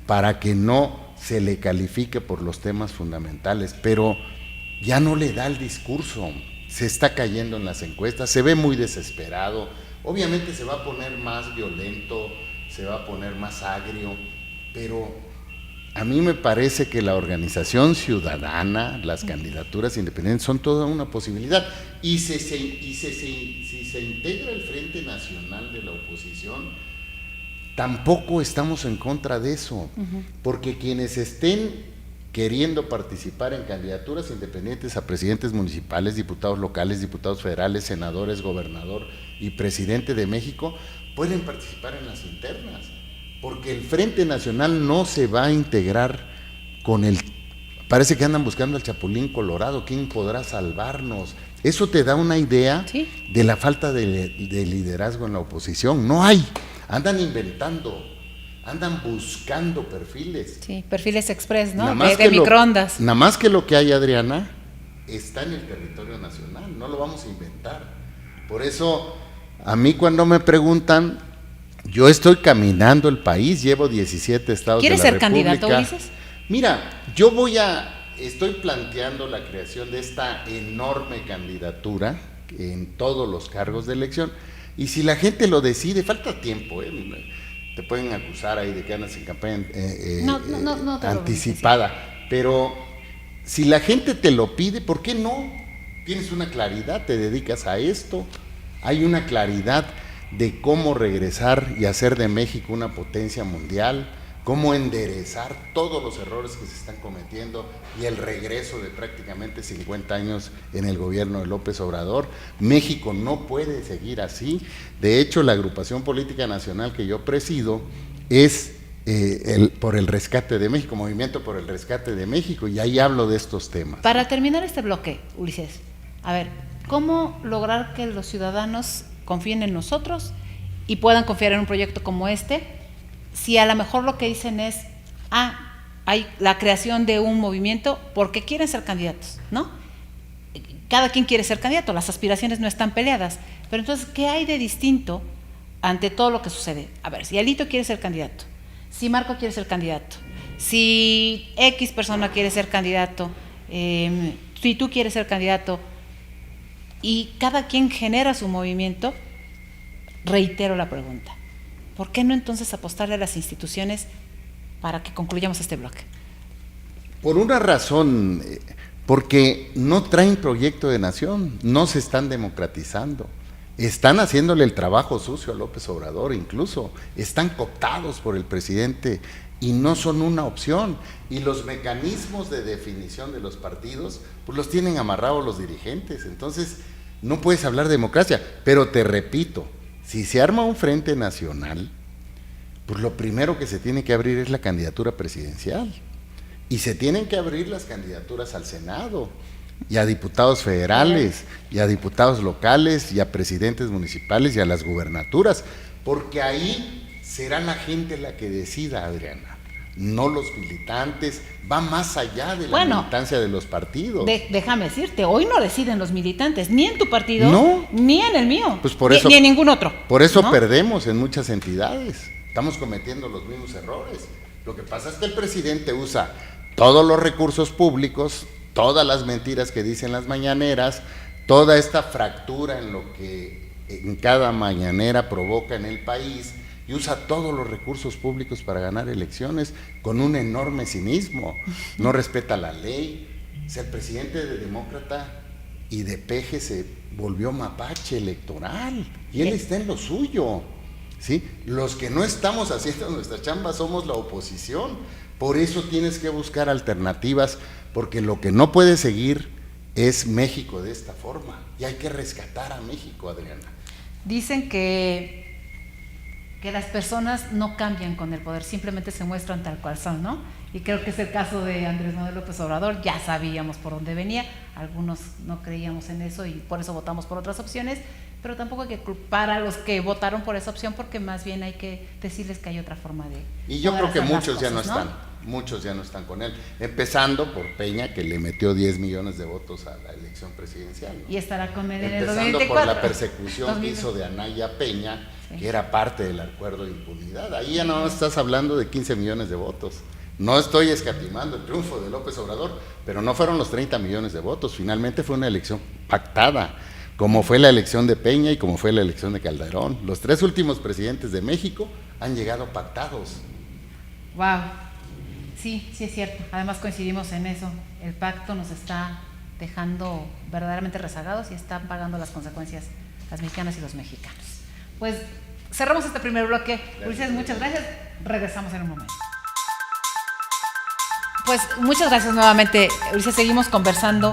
para que no se le califique por los temas fundamentales, pero ya no le da el discurso, se está cayendo en las encuestas, se ve muy desesperado, obviamente se va a poner más violento, se va a poner más agrio, pero a mí me parece que la organización ciudadana, las candidaturas independientes son toda una posibilidad, y si se integra el Frente Nacional de la Oposición, tampoco estamos en contra de eso, porque quienes estén queriendo participar en candidaturas independientes a presidentes municipales, diputados locales, diputados federales, senadores, gobernador y presidente de México, pueden participar en las internas, porque el Frente Nacional no se va a integrar con el... Parece que andan buscando al Chapulín Colorado, ¿quién podrá salvarnos? Eso te da una idea de la falta de liderazgo en la oposición. No hay. Andan inventando, andan buscando perfiles. Sí, perfiles express, ¿no? De microondas. Nada más que lo que hay, Adriana, está en el territorio nacional, no lo vamos a inventar. Por eso, a mí cuando me preguntan, yo estoy caminando el país, llevo 17 estados de la República. ¿Quieres ser candidato, Ulises? Mira, estoy planteando la creación de esta enorme candidatura en todos los cargos de elección, Y si la gente lo decide, falta tiempo, te pueden acusar ahí de que andas en campaña no te anticipada, pero si la gente te lo pide, ¿por qué no? Tienes una claridad, te dedicas a esto, hay una claridad de cómo regresar y hacer de México una potencia mundial, cómo enderezar todos los errores que se están cometiendo y el regreso de prácticamente 50 años en el gobierno de López Obrador. México no puede seguir así. De hecho, la agrupación política nacional que yo presido es por el rescate de México, Movimiento por el Rescate de México, y ahí hablo de estos temas. Para terminar este bloque, Ulises, a ver, ¿cómo lograr que los ciudadanos confíen en nosotros y puedan confiar en un proyecto como este, si a lo mejor lo que dicen es, hay la creación de un movimiento porque quieren ser candidatos, ¿no? Cada quien quiere ser candidato, las aspiraciones no están peleadas, pero entonces, ¿qué hay de distinto ante todo lo que sucede? A ver, si Alito quiere ser candidato, si Marco quiere ser candidato, si X persona quiere ser candidato, si tú quieres ser candidato, y cada quien genera su movimiento, reitero la pregunta, ¿por qué no entonces apostarle a las instituciones para que concluyamos este bloque? Por una razón, porque no traen proyecto de nación, no se están democratizando, están haciéndole el trabajo sucio a López Obrador, incluso están cooptados por el presidente y no son una opción, y los mecanismos de definición de los partidos pues los tienen amarrados los dirigentes. Entonces no puedes hablar de democracia, pero te repito, si se arma un frente nacional, pues lo primero que se tiene que abrir es la candidatura presidencial, y se tienen que abrir las candidaturas al Senado, y a diputados federales, y a diputados locales, y a presidentes municipales, y a las gubernaturas, porque ahí será la gente la que decida, Adriana, no los militantes. Va más allá de la militancia de los partidos. Déjame decirte, hoy no deciden los militantes, ni en tu partido, no, ni en el mío, pues por eso, ni en ningún otro. Por eso ¿no? perdemos en muchas entidades, estamos cometiendo los mismos errores. Lo que pasa es que el presidente usa todos los recursos públicos, todas las mentiras que dicen las mañaneras, toda esta fractura en lo que en cada mañanera provoca en el país, y usa todos los recursos públicos para ganar elecciones con un enorme cinismo. No respeta la ley. O sea, el presidente de Demócrata y de PG se volvió mapache electoral, y él está en lo suyo, ¿sí? Los que no estamos haciendo nuestra chamba somos la oposición. Por eso tienes que buscar alternativas, porque lo que no puede seguir es México de esta forma, y hay que rescatar a México, Adriana. Dicen que las personas no cambian con el poder, simplemente se muestran tal cual son, ¿no? Y creo que es el caso de Andrés Manuel López Obrador. Ya sabíamos por dónde venía, algunos no creíamos en eso y por eso votamos por otras opciones, pero tampoco hay que culpar a los que votaron por esa opción, porque más bien hay que decirles que hay otra forma de... Y yo creo que muchos ya no están, muchos ya no están con él, empezando por Peña, que le metió 10 millones de votos a la elección presidencial, ¿no? Y estará con él en el 2024. Empezando por la persecución que hizo de Anaya Peña, sí, que era parte del acuerdo de impunidad. Ahí ya no estás hablando de 15 millones de votos. No estoy escatimando el triunfo de López Obrador, pero no fueron los 30 millones de votos. Finalmente fue una elección pactada, como fue la elección de Peña y como fue la elección de Calderón. Los 3 últimos presidentes de México han llegado pactados. Wow. Sí, sí es cierto. Además coincidimos en eso. El pacto nos está dejando verdaderamente rezagados y están pagando las consecuencias las mexicanas y los mexicanos. Pues cerramos este primer bloque. Ulises, muchas gracias. Regresamos en un momento. Pues muchas gracias nuevamente, Ulises. Seguimos conversando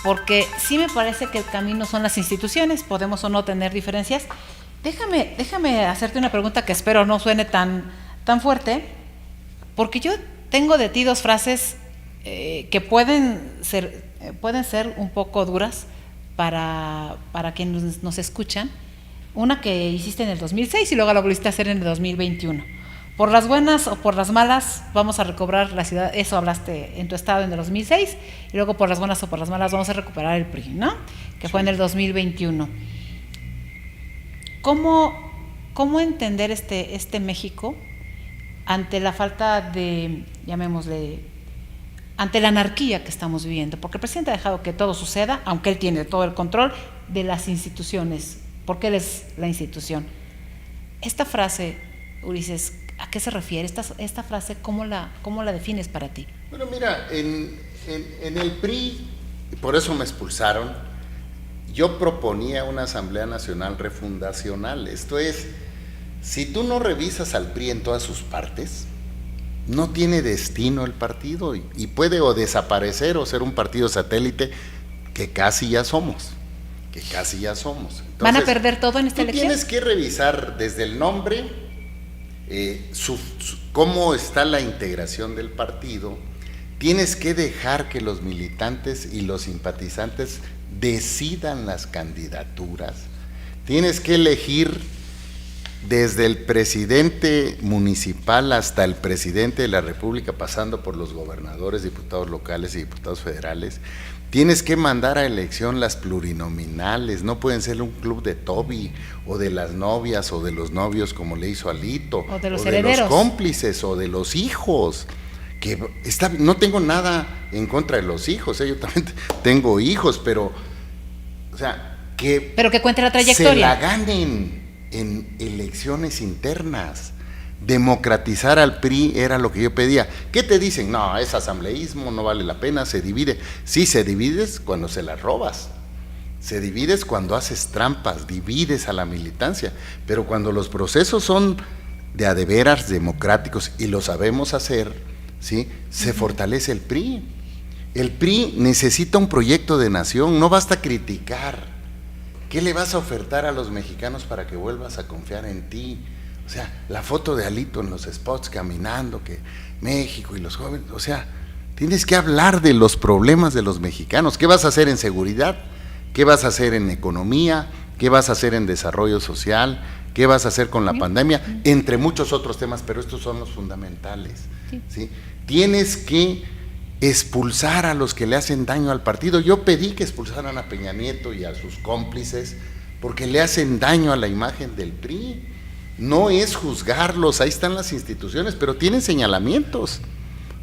porque sí me parece que el camino son las instituciones. Podemos o no tener diferencias. Déjame hacerte una pregunta que espero no suene tan fuerte, porque yo tengo de ti 2 frases que pueden ser un poco duras para quienes nos escuchan. Una que hiciste en el 2006 y luego la volviste a hacer en el 2021. Por las buenas o por las malas vamos a recobrar la ciudad. Eso hablaste en tu estado en el 2006, y luego por las buenas o por las malas vamos a recuperar el PRI, ¿no? Que fue en el 2021. ¿Cómo entender este México ante la falta de, llamémosle, ante la anarquía que estamos viviendo? Porque el presidente ha dejado que todo suceda, aunque él tiene todo el control de las instituciones porque él es la institución. Esta frase, Ulises, ¿a qué se refiere? Esta frase, ¿cómo la defines para ti? Bueno, mira, en el PRI, por eso me expulsaron, yo proponía una Asamblea Nacional refundacional. Esto es, si tú no revisas al PRI en todas sus partes, no tiene destino el partido y puede o desaparecer o ser un partido satélite que casi ya somos. Entonces, ¿van a perder todo en esta elección? Tienes que revisar desde el nombre, cómo está la integración del partido. Tienes que dejar que los militantes y los simpatizantes decidan las candidaturas. Tienes que elegir desde el presidente municipal hasta el presidente de la República, pasando por los gobernadores, diputados locales y diputados federales. Tienes que mandar a elección las plurinominales, no pueden ser un club de Toby o de las novias o de los novios como le hizo Alito, o de los herederos, de los cómplices o de los hijos. No tengo nada en contra de los hijos, yo también tengo hijos, pero que cuente la trayectoria. Se la ganen en elecciones internas. Democratizar al PRI era lo que yo pedía. ¿Qué te dicen? No, es asambleísmo, no vale la pena, se divide. Sí, se divides cuando se la robas, se divides cuando haces trampas, divides a la militancia, pero cuando los procesos son de a de veras democráticos y lo sabemos hacer, ¿sí? Se fortalece el PRI. El PRI necesita un proyecto de nación, no basta criticar. ¿Qué le vas a ofertar a los mexicanos para que vuelvas a confiar en ti? La foto de Alito en los spots caminando, que México y los jóvenes, tienes que hablar de los problemas de los mexicanos. ¿Qué vas a hacer en seguridad? ¿Qué vas a hacer en economía? ¿Qué vas a hacer en desarrollo social? ¿Qué vas a hacer con la pandemia? Entre muchos otros temas, pero estos son los fundamentales. ¿Sí? Tienes que expulsar a los que le hacen daño al partido. Yo pedí que expulsaran a Peña Nieto y a sus cómplices porque le hacen daño a la imagen del PRI. No es juzgarlos, ahí están las instituciones, pero tienen señalamientos.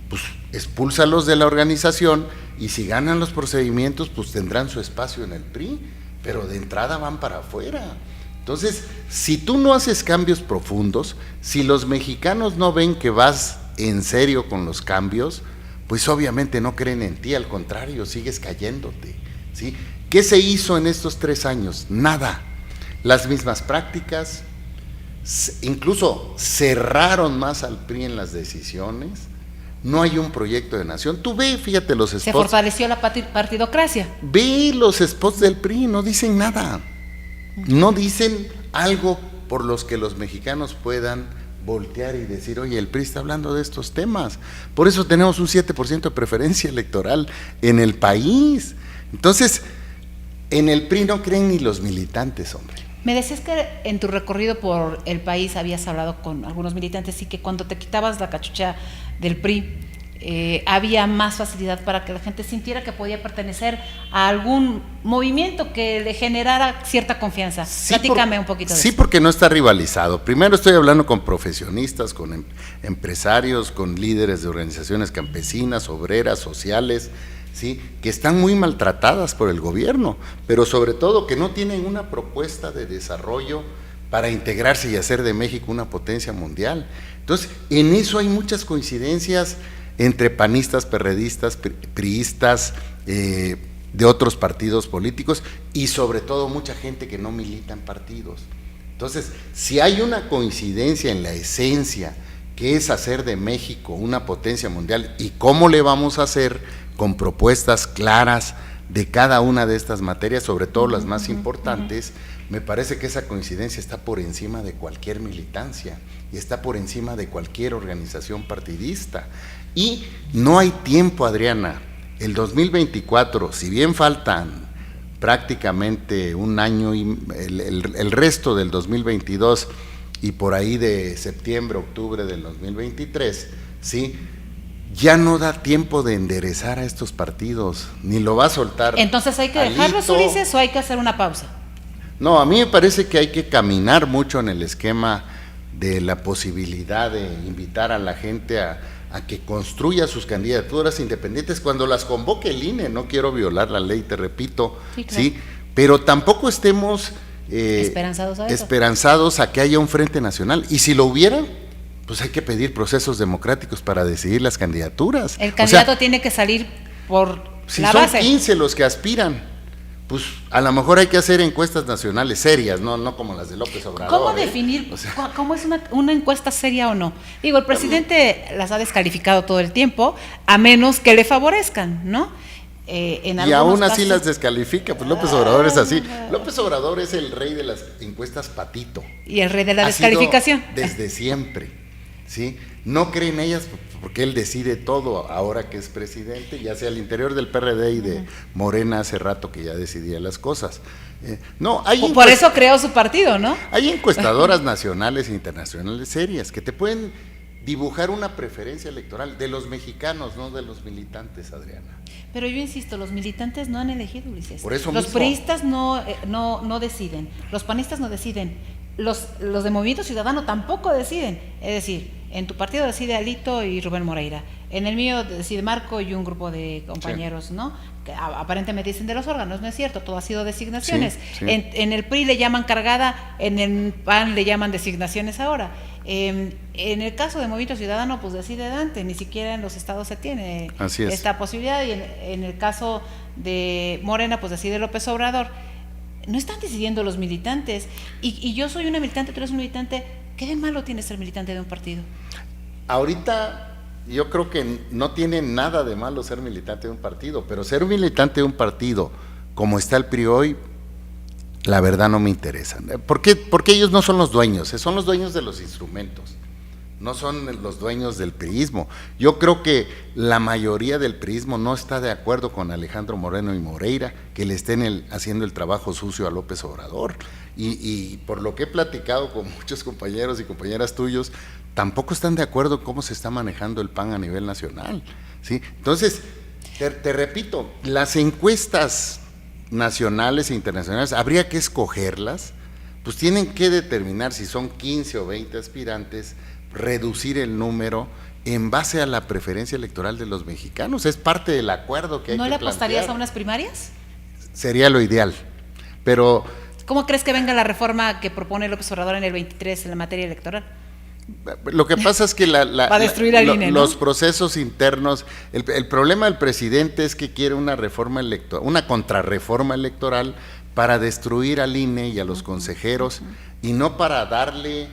Pues expúlsalos de la organización y si ganan los procedimientos, pues tendrán su espacio en el PRI, pero de entrada van para afuera. Entonces, si tú no haces cambios profundos, si los mexicanos no ven que vas en serio con los cambios, pues obviamente no creen en ti, al contrario, sigues cayéndote, ¿sí? ¿Qué se hizo en estos 3 años? Nada. Las mismas prácticas, incluso cerraron más al PRI en las decisiones, no hay un proyecto de nación. Tú ve, fíjate los spots. Se fortaleció la partidocracia. Ve los spots del PRI, no dicen nada, no dicen algo por los que los mexicanos puedan voltear y decir, oye, el PRI está hablando de estos temas. Por eso tenemos un 7% de preferencia electoral en el país. Entonces, en el PRI no creen ni los militantes, hombre. Me decías que en tu recorrido por el país habías hablado con algunos militantes y que cuando te quitabas la cachucha del PRI había más facilidad para que la gente sintiera que podía pertenecer a algún movimiento que le generara cierta confianza. Sí, platícame un poquito de eso. Sí, porque no está rivalizado. Primero estoy hablando con profesionistas, con empresarios, con líderes de organizaciones campesinas, obreras, sociales, ¿sí? Que están muy maltratadas por el gobierno, pero sobre todo que no tienen una propuesta de desarrollo para integrarse y hacer de México una potencia mundial. Entonces, en eso hay muchas coincidencias entre panistas, perredistas, priistas, de otros partidos políticos y sobre todo mucha gente que no milita en partidos. Entonces, si hay una coincidencia en la esencia, que es hacer de México una potencia mundial, y cómo le vamos a hacer con propuestas claras de cada una de estas materias, sobre todo las más importantes, me parece que esa coincidencia está por encima de cualquier militancia y está por encima de cualquier organización partidista. Y no hay tiempo, Adriana. El 2024, si bien faltan prácticamente un año y el resto del 2022 y por ahí de septiembre, octubre del 2023, ¿sí?, ya no da tiempo de enderezar a estos partidos, ni lo va a soltar. Entonces, ¿hay que dejarlos, Ulises, o hay que hacer una pausa? No, a mí me parece que hay que caminar mucho en el esquema de la posibilidad de invitar a la gente a que construya sus candidaturas independientes cuando las convoque el INE. No quiero violar la ley, te repito, sí, claro. ¿Sí? Pero tampoco estemos esperanzados a que haya un frente nacional. Y si lo hubiera, pues hay que pedir procesos democráticos para decidir las candidaturas. El candidato tiene que salir por si la son base. 15 los que aspiran, pues a lo mejor hay que hacer encuestas nacionales serias, no como las de López Obrador. ¿Cómo definir cómo es una encuesta seria o no? Digo, el presidente las ha descalificado todo el tiempo, a menos que le favorezcan, ¿no? Y aún así casos las descalifica, pues López Obrador es así. López Obrador es el rey de las encuestas patito. Y el rey de la descalificación. Desde siempre, ¿sí? No cree en ellas porque él decide todo ahora que es presidente, ya sea al interior del PRD y de Morena hace rato que ya decidía las cosas. Por eso creó su partido, ¿no? Hay encuestadoras nacionales e internacionales serias que te pueden dibujar una preferencia electoral de los mexicanos, no de los militantes, Adriana. Pero yo insisto, los militantes no han elegido, Ulises. Por eso los mismo. priistas no deciden, los panistas no deciden, los de Movimiento Ciudadano tampoco deciden. Es decir, en tu partido decide Alito y Rubén Moreira, en el mío decide Marco y un grupo de compañeros, sí, ¿no? Que aparentemente dicen de los órganos, no es cierto, todo ha sido designaciones. Sí, sí. En el PRI le llaman cargada, en el PAN le llaman designaciones ahora. En el caso de Movimiento Ciudadano, pues decide Dante, ni siquiera en los estados se tiene esta posibilidad, y en el caso de Morena, pues decide López Obrador. No están decidiendo los militantes, y yo soy una militante, tú eres un militante. ¿Qué de malo tiene ser militante de un partido? Ahorita yo creo que no tiene nada de malo ser militante de un partido, pero ser militante de un partido como está el PRI hoy, la verdad no me interesa. ¿Por qué? Porque ellos no son los dueños, son los dueños de los instrumentos, no son los dueños del priismo. Yo creo que la mayoría del priismo no está de acuerdo con Alejandro Moreno y Moreira, que le estén haciendo el trabajo sucio a López Obrador. Y por lo que he platicado con muchos compañeros y compañeras tuyos, tampoco están de acuerdo en cómo se está manejando el PAN a nivel nacional, ¿sí? Entonces, te repito, las encuestas nacionales e internacionales, habría que escogerlas, pues tienen que determinar si son 15 o 20 aspirantes, reducir el número en base a la preferencia electoral de los mexicanos, es parte del acuerdo que hay que plantear. ¿No le apostarías a unas primarias? Sería lo ideal, pero... ¿Cómo crees que venga la reforma que propone López Obrador en el 23 en la materia electoral? Lo que pasa es que va a destruir al INE, ¿no? Los procesos internos, el problema del presidente es que quiere una reforma electoral, una contrarreforma electoral para destruir al INE y a los consejeros, y no para darle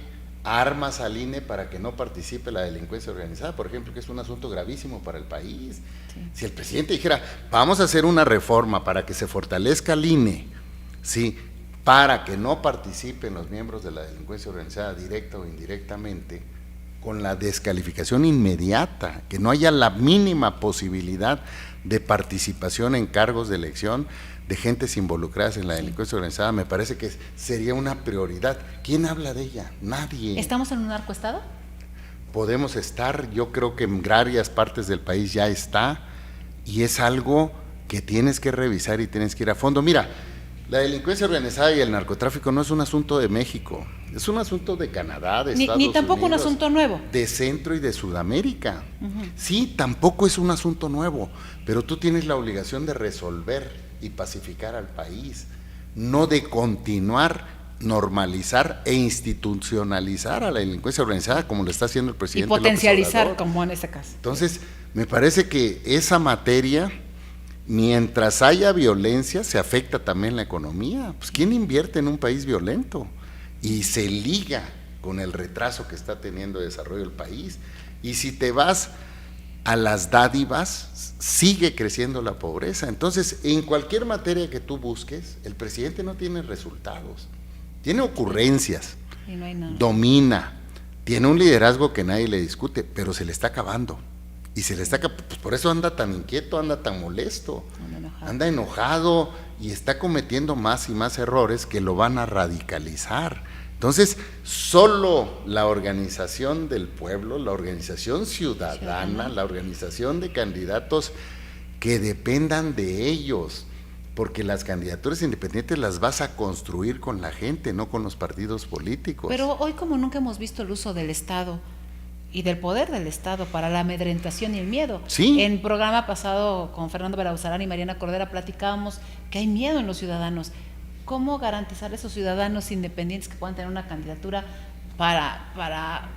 armas al INE para que no participe la delincuencia organizada, por ejemplo, que es un asunto gravísimo para el país. Sí. Si el presidente dijera, vamos a hacer una reforma para que se fortalezca el INE, sí, para que no participen los miembros de la delincuencia organizada directa o indirectamente, con la descalificación inmediata, que no haya la mínima posibilidad de participación en cargos de elección de gentes involucradas en la delincuencia organizada, me parece que sería una prioridad. ¿Quién habla de ella? Nadie. ¿Estamos en un narcoestado? Podemos estar, yo creo que en varias partes del país ya está, y es algo que tienes que revisar y tienes que ir a fondo. Mira, la delincuencia organizada y el narcotráfico no es un asunto de México, es un asunto de Canadá, de Estados Unidos. Ni tampoco un asunto nuevo. De Centro y de Sudamérica. Sí, tampoco es un asunto nuevo, pero tú tienes la obligación de resolver y pacificar al país, no de continuar, normalizar e institucionalizar a la delincuencia organizada como lo está haciendo el presidente López Obrador. Y potencializar, como en este caso. Entonces, me parece que esa materia, mientras haya violencia, se afecta también la economía. Pues ¿quién invierte en un país violento? Y se liga con el retraso que está teniendo de desarrollo el país. Y si te vas a las dádivas, sigue creciendo la pobreza. Entonces, en cualquier materia que tú busques, el presidente no tiene resultados, tiene ocurrencias, y no hay nada. Domina, tiene un liderazgo que nadie le discute, pero se le está acabando. Y se le está, pues por eso anda tan inquieto, anda tan molesto, anda enojado y está cometiendo más y más errores que lo van a radicalizar. Entonces, solo la organización del pueblo, la organización ciudadana, la organización de candidatos que dependan de ellos, porque las candidaturas independientes las vas a construir con la gente, no con los partidos políticos. Pero hoy, como nunca hemos visto el uso del Estado y del poder del Estado para la amedrentación y el miedo. Sí. En el programa pasado con Fernando Belauzarán y Mariana Cordera platicábamos que hay miedo en los ciudadanos. ¿cómo garantizar a esos ciudadanos independientes que puedan tener una candidatura para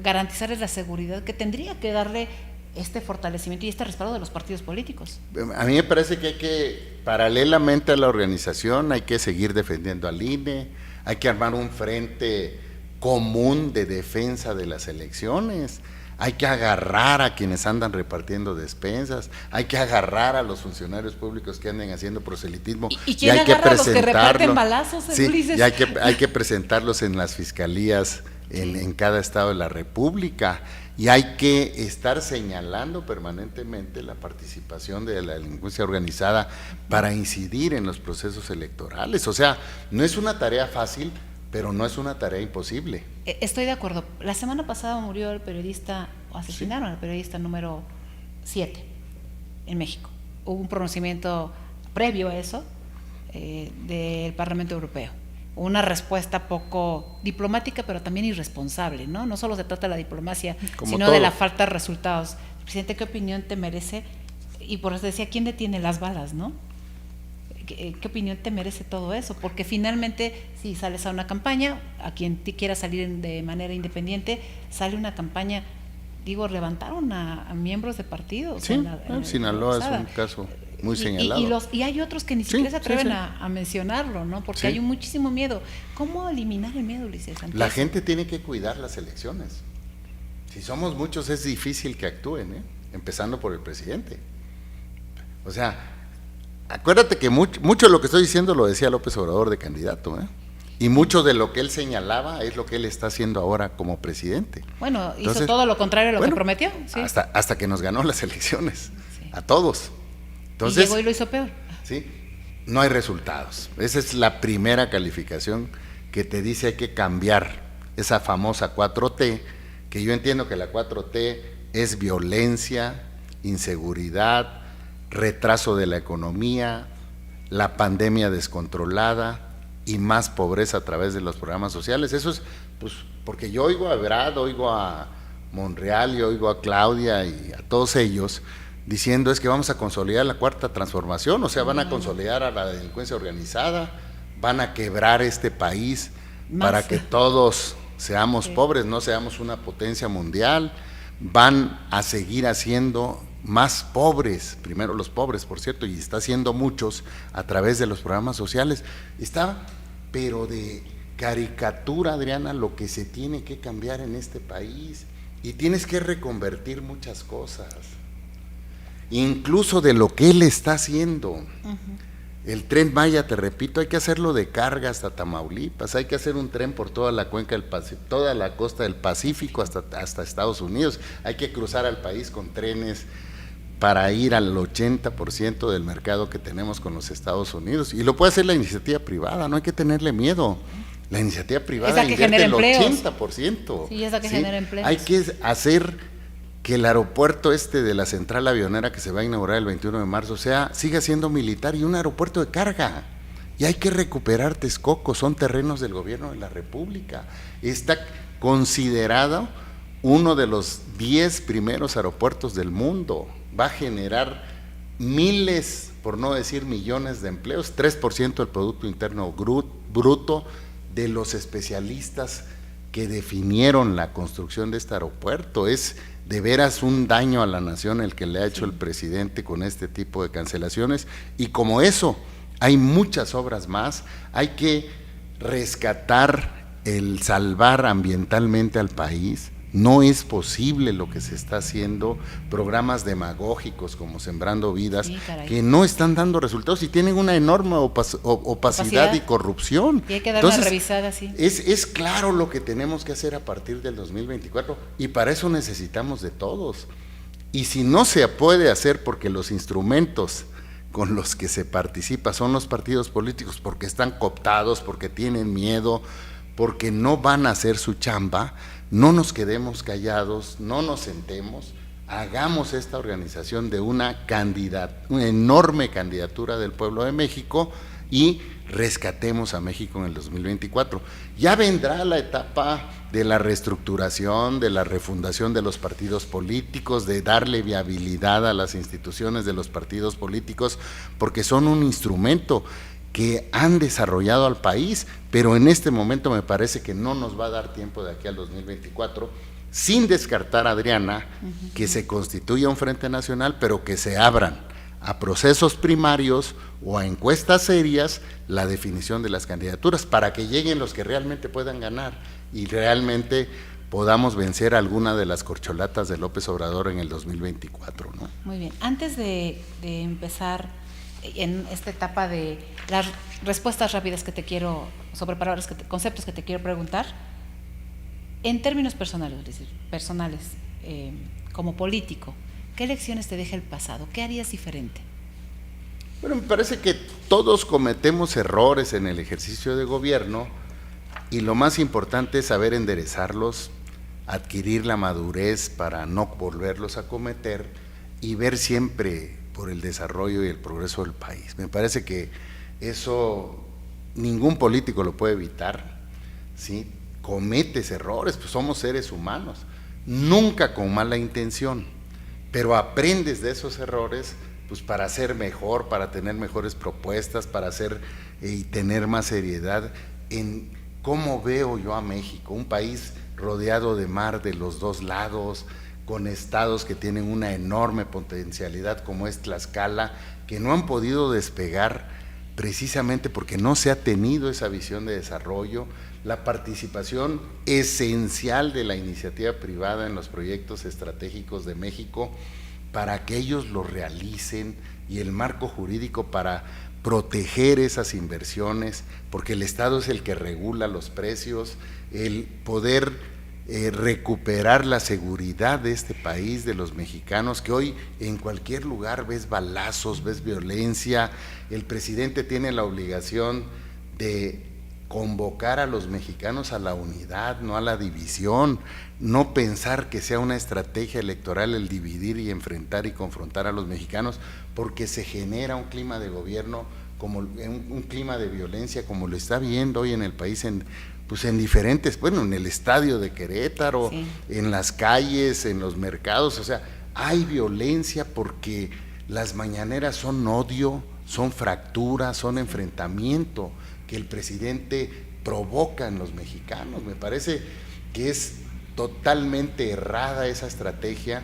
garantizarles la seguridad que tendría que darle este fortalecimiento y este respaldo de los partidos políticos? A mí me parece que hay que, paralelamente a la organización, hay que seguir defendiendo al INE, hay que armar un frente común de defensa de las elecciones, hay que agarrar a quienes andan repartiendo despensas, hay que agarrar a los funcionarios públicos que anden haciendo proselitismo y hay que agarrar a los que reparten balazos, sí, Ulises? y hay que presentarlos en las fiscalías en cada estado de la República, y hay que estar señalando permanentemente la participación de la delincuencia organizada para incidir en los procesos electorales. O sea, no es una tarea fácil, pero no es una tarea imposible. Estoy de acuerdo. La semana pasada murió el periodista, o asesinaron al periodista número 7 en México. Hubo un pronunciamiento previo a eso del Parlamento Europeo. Una respuesta poco diplomática, pero también irresponsable, ¿no? No solo se trata de la diplomacia, sino de la falta de resultados. Presidente, ¿qué opinión te merece? Y por eso decía, ¿quién detiene las balas, no? ¿Qué opinión te merece todo eso? Porque finalmente, si sales a una campaña, a quien quiera salir de manera independiente, sale una campaña, levantaron a miembros de partidos. Sí, Sinaloa es un caso muy señalado. Y hay otros que ni siquiera se atreven a mencionarlo, ¿no? Porque hay muchísimo miedo. ¿Cómo eliminar el miedo, Ulises? La gente tiene que cuidar las elecciones. Si somos muchos es difícil que actúen, empezando por el presidente. O sea, acuérdate que mucho de lo que estoy diciendo lo decía López Obrador de candidato, y mucho de lo que él señalaba es lo que él está haciendo ahora como presidente. Bueno, hizo todo lo contrario a lo que prometió. ¿Sí? Hasta que nos ganó las elecciones, a todos. Entonces, y llegó y lo hizo peor. Sí, no hay resultados. Esa es la primera calificación que te dice hay que cambiar esa famosa 4T, que yo entiendo que la 4T es violencia, inseguridad, retraso de la economía, la pandemia descontrolada y más pobreza a través de los programas sociales. Eso es, pues, porque yo oigo a Ebrard, oigo a Monreal y oigo a Claudia y a todos ellos diciendo es que vamos a consolidar la cuarta transformación, o sea, van a consolidar a la delincuencia organizada, van a quebrar este país para que todos seamos pobres, no seamos una potencia mundial, van a seguir haciendo más pobres, primero los pobres, por cierto, y está haciendo muchos a través de los programas sociales. Está, pero de caricatura, Adriana, lo que se tiene que cambiar en este país, y tienes que reconvertir muchas cosas, incluso de lo que él está haciendo. El Tren Maya, te repito, hay que hacerlo de carga hasta Tamaulipas, hay que hacer un tren por toda la cuenca del Pacífico, toda la costa del Pacífico hasta Estados Unidos, hay que cruzar al país con trenes para ir al 80% del mercado que tenemos con los Estados Unidos, y lo puede hacer la iniciativa privada, no hay que tenerle miedo. La iniciativa privada invierte el 80%. Sí, es la que genera empleos. Hay que hacer que el aeropuerto de la central avionera que se va a inaugurar el 21 de marzo siga siendo militar y un aeropuerto de carga. Y hay que recuperar Texcoco, son terrenos del gobierno de la República. Está considerado uno de los 10 primeros aeropuertos del mundo. Va a generar miles, por no decir millones de empleos, 3% del Producto Interno Bruto de los especialistas que definieron la construcción de este aeropuerto. Es de veras un daño a la nación el que le ha hecho el presidente con este tipo de cancelaciones, y como eso hay muchas obras más. Hay que rescatar el salvar ambientalmente al país. No es posible lo que se está haciendo, programas demagógicos como Sembrando Vidas, que no están dando resultados y tienen una enorme opacidad y corrupción. Y hay que dar una revisada, sí. Es claro lo que tenemos que hacer a partir del 2024, y para eso necesitamos de todos. Y si no se puede hacer porque los instrumentos con los que se participa son los partidos políticos, porque están cooptados, porque tienen miedo, porque no van a hacer su chamba, no nos quedemos callados, no nos sentemos, hagamos esta organización de una enorme candidatura del pueblo de México y rescatemos a México en el 2024. Ya vendrá la etapa de la reestructuración, de la refundación de los partidos políticos, de darle viabilidad a las instituciones de los partidos políticos, porque son un instrumento que han desarrollado al país, pero en este momento me parece que no nos va a dar tiempo de aquí al 2024, sin descartar, Adriana, que se constituya un Frente Nacional, pero que se abran a procesos primarios o a encuestas serias la definición de las candidaturas, para que lleguen los que realmente puedan ganar y realmente podamos vencer alguna de las corcholatas de López Obrador en el 2024, ¿no? Muy bien, antes de empezar en esta etapa de las respuestas rápidas que te quiero, sobre palabras, conceptos que te quiero preguntar, en términos personales, es decir, como político, ¿qué lecciones te deja el pasado? ¿Qué harías diferente? Bueno, me parece que todos cometemos errores en el ejercicio de gobierno y lo más importante es saber enderezarlos, adquirir la madurez para no volverlos a cometer y ver siempre por el desarrollo y el progreso del país. Me parece que eso ningún político lo puede evitar, ¿sí? Cometes errores, pues somos seres humanos, nunca con mala intención, pero aprendes de esos errores pues para ser mejor, para tener mejores propuestas, para hacer y tener más seriedad en cómo veo yo a México, un país rodeado de mar de los dos lados, con estados que tienen una enorme potencialidad como es Tlaxcala, que no han podido despegar precisamente porque no se ha tenido esa visión de desarrollo, la participación esencial de la iniciativa privada en los proyectos estratégicos de México para que ellos lo realicen y el marco jurídico para proteger esas inversiones, porque el Estado es el que regula los precios, el poder recuperar la seguridad de este país, de los mexicanos, que hoy en cualquier lugar ves balazos, ves violencia. El presidente tiene la obligación de convocar a los mexicanos a la unidad, no a la división, no pensar que sea una estrategia electoral el dividir y enfrentar y confrontar a los mexicanos, porque se genera un clima de gobierno, como un clima de violencia, como lo está viendo hoy en el país pues en diferentes, bueno, en el estadio de Querétaro, sí, en las calles, en los mercados, o sea, hay violencia porque las mañaneras son odio, son fractura, son enfrentamiento que el presidente provoca en los mexicanos. Me parece que es totalmente errada esa estrategia,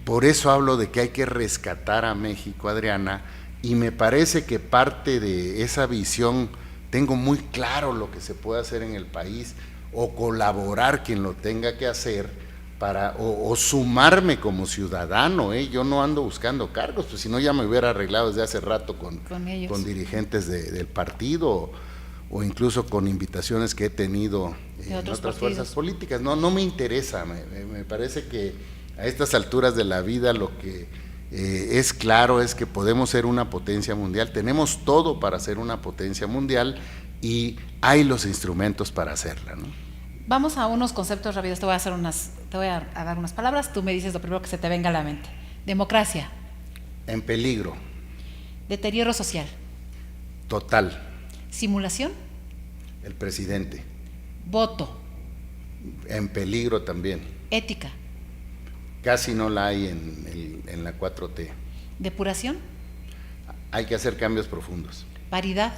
por eso hablo de que hay que rescatar a México, Adriana, y me parece que parte de esa visión, tengo muy claro lo que se puede hacer en el país, o colaborar quien lo tenga que hacer, o sumarme como ciudadano, yo no ando buscando cargos, pues si no ya me hubiera arreglado desde hace rato con dirigentes del partido, o incluso con invitaciones que he tenido en otras fuerzas políticas. No me interesa, me parece que a estas alturas de la vida lo que es claro es que podemos ser una potencia mundial, tenemos todo para ser una potencia mundial y hay los instrumentos para hacerla, ¿no? Vamos a unos conceptos rápidos, te voy a dar unas palabras, tú me dices lo primero que se te venga a la mente. Democracia. En peligro. Deterioro social. Total. Simulación. El presidente. Voto. En peligro también. Ética. Casi no la hay en la 4T. Depuración. Hay que hacer cambios profundos. Paridad.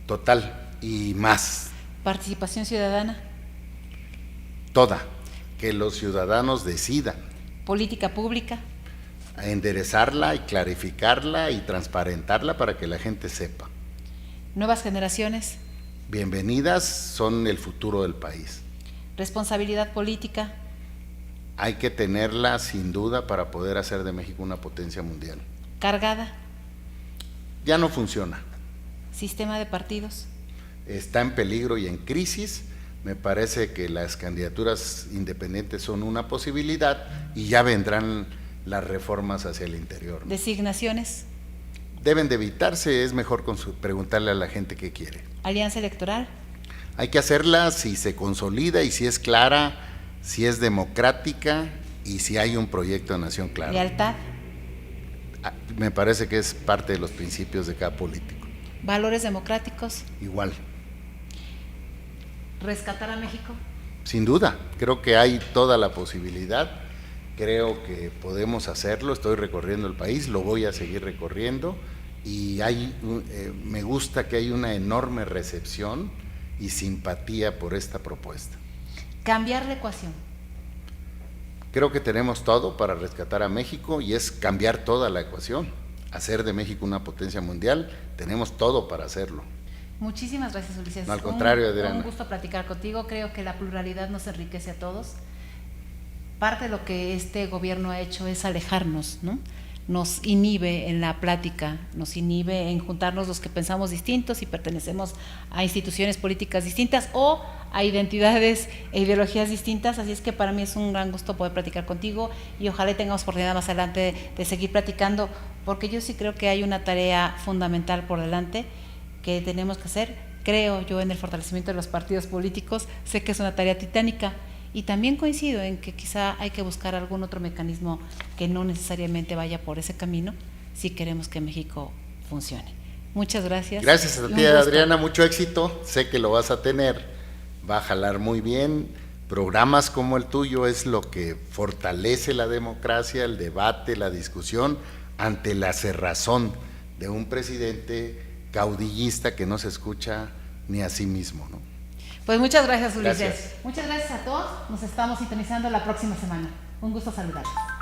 Total y más. Participación ciudadana. Toda. Que los ciudadanos decidan. Política pública. Enderezarla y clarificarla y transparentarla para que la gente sepa. Nuevas generaciones. Bienvenidas, son el futuro del país. Responsabilidad política. Hay que tenerla sin duda para poder hacer de México una potencia mundial. Cargada. Ya no funciona. Sistema de partidos. Está en peligro y en crisis. Me parece que las candidaturas independientes son una posibilidad y ya vendrán las reformas hacia el interior, ¿no? Designaciones. Deben de evitarse, es mejor preguntarle a la gente qué quiere. Alianza electoral. Hay que hacerla si se consolida y si es clara, si es democrática y si hay un proyecto de nación claro. Lealtad. Me parece que es parte de los principios de cada político. Valores democráticos. Igual. ¿Rescatar a México? Sin duda, creo que hay toda la posibilidad, creo que podemos hacerlo, estoy recorriendo el país, lo voy a seguir recorriendo y me gusta que hay una enorme recepción y simpatía por esta propuesta. Cambiar la ecuación. Creo que tenemos todo para rescatar a México y es cambiar toda la ecuación, hacer de México una potencia mundial, tenemos todo para hacerlo. Muchísimas gracias, Ulises. No, al contrario, Adriana. Un gusto platicar contigo, creo que la pluralidad nos enriquece a todos. Parte de lo que este gobierno ha hecho es alejarnos, ¿no? Nos inhibe en la plática, nos inhibe en juntarnos los que pensamos distintos y pertenecemos a instituciones políticas distintas o a identidades e ideologías distintas, así es que para mí es un gran gusto poder platicar contigo y ojalá tengamos oportunidad más adelante de seguir platicando, porque yo sí creo que hay una tarea fundamental por delante que tenemos que hacer, creo yo, en el fortalecimiento de los partidos políticos. Sé que es una tarea titánica y también coincido en que quizá hay que buscar algún otro mecanismo que no necesariamente vaya por ese camino si queremos que México funcione. Muchas gracias. Gracias a ti, Adriana, mucho éxito, sé que lo vas a tener, va a jalar muy bien. Programas como el tuyo es lo que fortalece la democracia, el debate, la discusión ante la cerrazón de un presidente caudillista que no se escucha ni a sí mismo, ¿no? Pues muchas gracias, Ulises. Gracias. Muchas gracias a todos. Nos estamos sintonizando la próxima semana. Un gusto saludarlos.